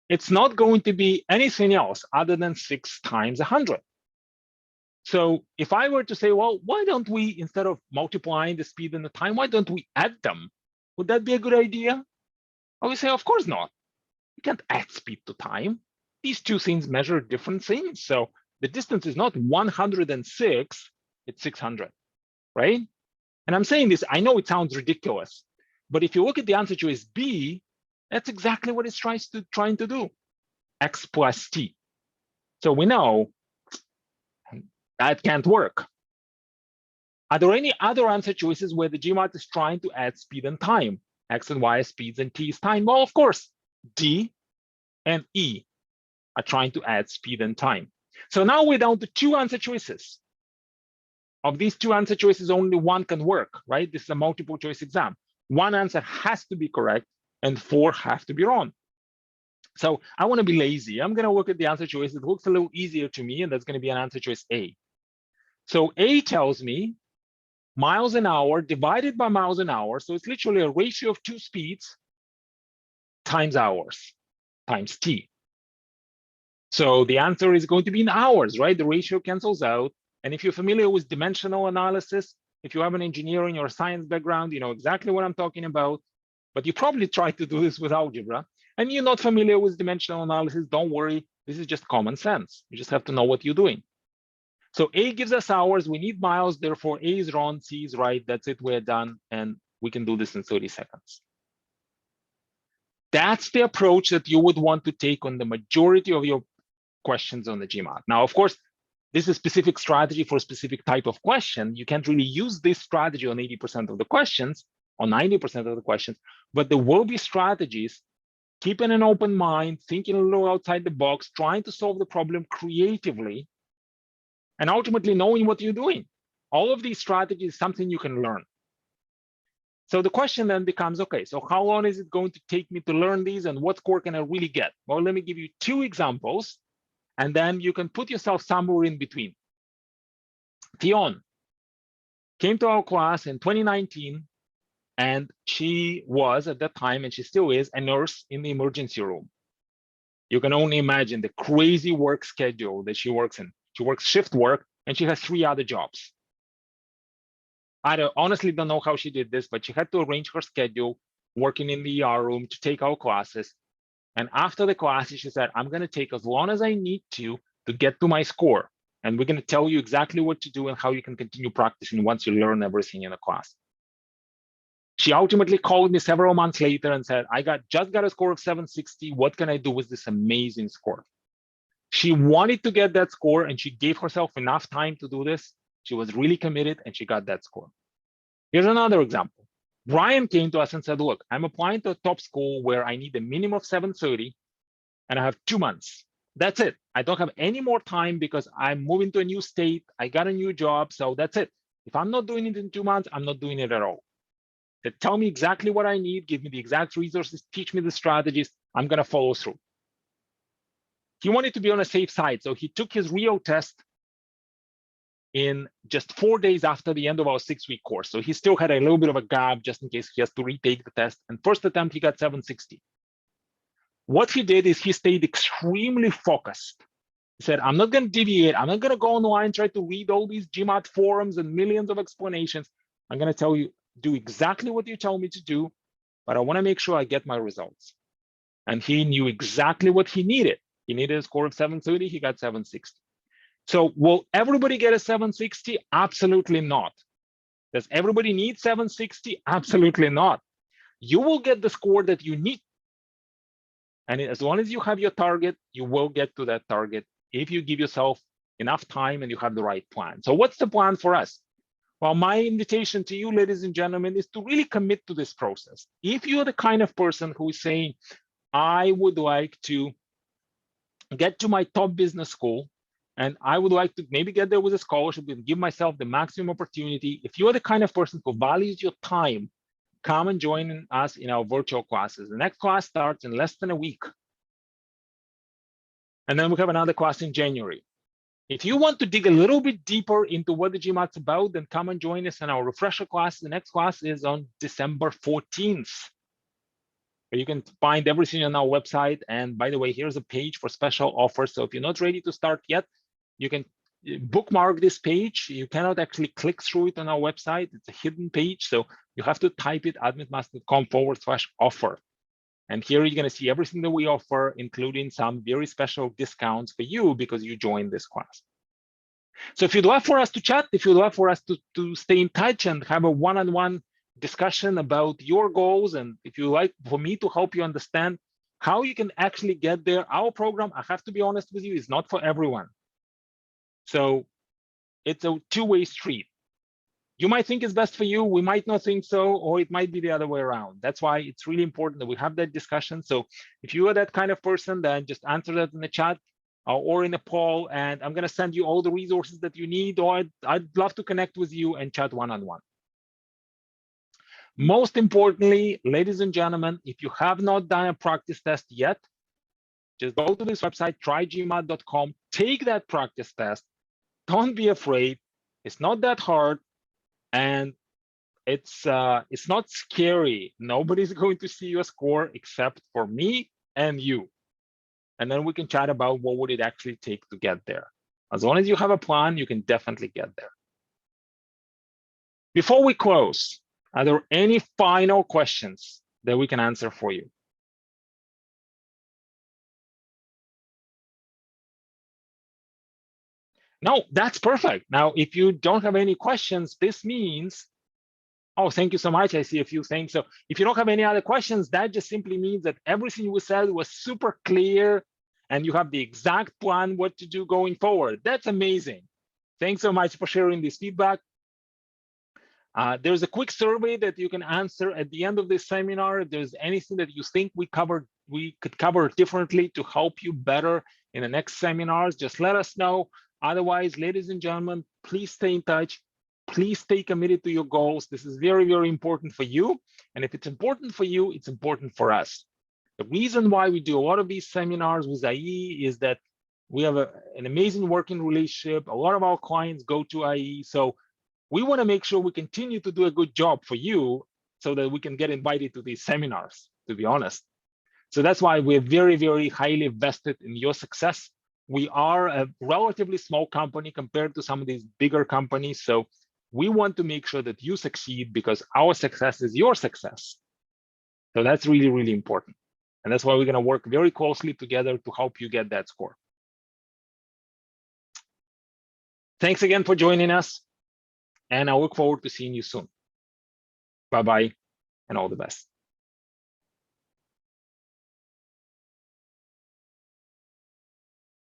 It's not going to be anything else other than 6 times 100. So if I were to say, well, why don't we, instead of multiplying the speed and the time, why don't we add them? Would that be a good idea? I would say, of course not. You can't add speed to time. These two things measure different things. So the distance is not 106, it's 600, right? And I'm saying this, I know it sounds ridiculous, but if you look at the answer choice B, that's exactly what it's trying to do, x plus t. So we know that can't work. Are there any other answer choices where the GMAT is trying to add speed and time? X and Y is speeds and T is time. Well, of course, D and E are trying to add speed and time. So now we're down to 2 answer choices. Of these 2 answer choices, only one can work, right? This is a multiple choice exam. One answer has to be correct and 4 have to be wrong. So I want to be lazy. I'm going to look at the answer choice. It looks a little easier to me, and that's going to be an answer choice A. So A tells me miles an hour divided by miles an hour. So it's literally a ratio of 2 speeds times hours times T. So the answer is going to be in hours, right? The ratio cancels out. And if you're familiar with dimensional analysis, if you have an engineering or science background, you know exactly what I'm talking about. But you probably tried to do this with algebra. And you're not familiar with dimensional analysis, don't worry. This is just common sense. You just have to know what you're doing. So A gives us hours, we need miles, therefore A is wrong, C is right, that's it, we're done, and we can do this in 30 seconds. That's the approach that you would want to take on the majority of your questions on the GMAT. Now, of course, this is a specific strategy for a specific type of question. You can't really use this strategy on 80% of the questions, or 90% of the questions, but there will be strategies, keeping an open mind, thinking a little outside the box, trying to solve the problem creatively, and ultimately knowing what you're doing. All of these strategies is something you can learn. So the question then becomes, okay, so how long is it going to take me to learn these and what score can I really get? Well, let me give you 2 examples, and then you can put yourself somewhere in between. Tion came to our class in 2019, and she was at that time, and she still is, a nurse in the emergency room. You can only imagine the crazy work schedule that she works in. She works shift work, and she has 3 other jobs. I honestly don't know how she did this, but she had to arrange her schedule, working in the ER room to take our classes. And after the classes, she said, I'm going to take as long as I need to get to my score. And we're going to tell you exactly what to do and how you can continue practicing once you learn everything in the class. She ultimately called me several months later and said, I just got a score of 760. What can I do with this amazing score? She wanted to get that score, and she gave herself enough time to do this. She was really committed, and she got that score. Here's another example. Brian came to us and said, look, I'm applying to a top school where I need a minimum of 730, and I have 2 months. That's it. I don't have any more time because I'm moving to a new state. I got a new job, so that's it. If I'm not doing it in 2 months, I'm not doing it at all. They tell me exactly what I need, give me the exact resources, teach me the strategies, I'm going to follow through. He wanted to be on a safe side, so he took his Rio test in just 4 days after the end of our 6-week course. So he still had a little bit of a gap just in case he has to retake the test. And first attempt, he got 760. What he did is he stayed extremely focused. He said, I'm not going to deviate. I'm not going to go online, try to read all these GMAT forums and millions of explanations. I'm going to tell you, do exactly what you tell me to do, but I want to make sure I get my results. And he knew exactly what he needed. He needed a score of 730. He got 760. So will everybody get a 760? Absolutely not. Does everybody need 760? Absolutely not. You will get the score that you need. And as long as you have your target, you will get to that target if you give yourself enough time and you have the right plan. So what's the plan for us? Well, my invitation to you, ladies and gentlemen, is to really commit to this process. If you're the kind of person who is saying, I would like to get to my top business school, and I would like to maybe get there with a scholarship and give myself the maximum opportunity. If you're the kind of person who values your time, come and join us in our virtual classes. The next class starts in less than a week. And then we have another class in January. If you want to dig a little bit deeper into what the GMAT's about, then come and join us in our refresher class. The next class is on December 14th. You can find everything on our website. And by the way, here's a page for special offers. So if you're not ready to start yet, you can bookmark this page. You cannot actually click through it on our website. It's a hidden page. So you have to type it admitmaster.com/offer. And here you're going to see everything that we offer, including some very special discounts for you because you joined this class. So if you'd love for us to chat, if you'd love for us to stay in touch and have a one-on-one discussion about your goals, and if you like for me to help you understand how you can actually get there, our program, I have to be honest with you, is not for everyone. So it's a two-way street. You might think it's best for you, we might not think so, or it might be the other way around. That's why it's really important that we have that discussion. So if you are that kind of person, then just answer that in the chat or in a poll, and I'm going to send you all the resources that you need, or I'd love to connect with you and chat one-on-one. Most importantly, ladies and gentlemen, if you have not done a practice test yet, just go to this website, trygmat.com, take that practice test. Don't be afraid. It's not that hard. And it's not scary. Nobody's going to see your score except for me and you. And then we can chat about what would it actually take to get there. As long as you have a plan, you can definitely get there. Before we close, are there any final questions that we can answer for you? No, that's perfect. Now, if you don't have any questions, this means, oh, thank you so much. I see a few things. So if you don't have any other questions, that just simply means that everything we said was super clear and you have the exact plan what to do going forward. That's amazing. Thanks so much for sharing this feedback. There's a quick survey that you can answer at the end of this seminar. If there's anything that you think we could cover differently to help you better in the next seminars, just let us know. Otherwise, ladies and gentlemen, please stay in touch. Please stay committed to your goals. This is very, very important for you. And if it's important for you, it's important for us. The reason why we do a lot of these seminars with IE is that we have an amazing working relationship. A lot of our clients go to IE. So we want to make sure we continue to do a good job for you so that we can get invited to these seminars, to be honest. So that's why we're very, very highly vested in your success. We are a relatively small company compared to some of these bigger companies. So we want to make sure that you succeed because our success is your success. So that's really, really important. And that's why we're going to work very closely together to help you get that score. Thanks again for joining us. And I look forward to seeing you soon. Bye-bye and all the best.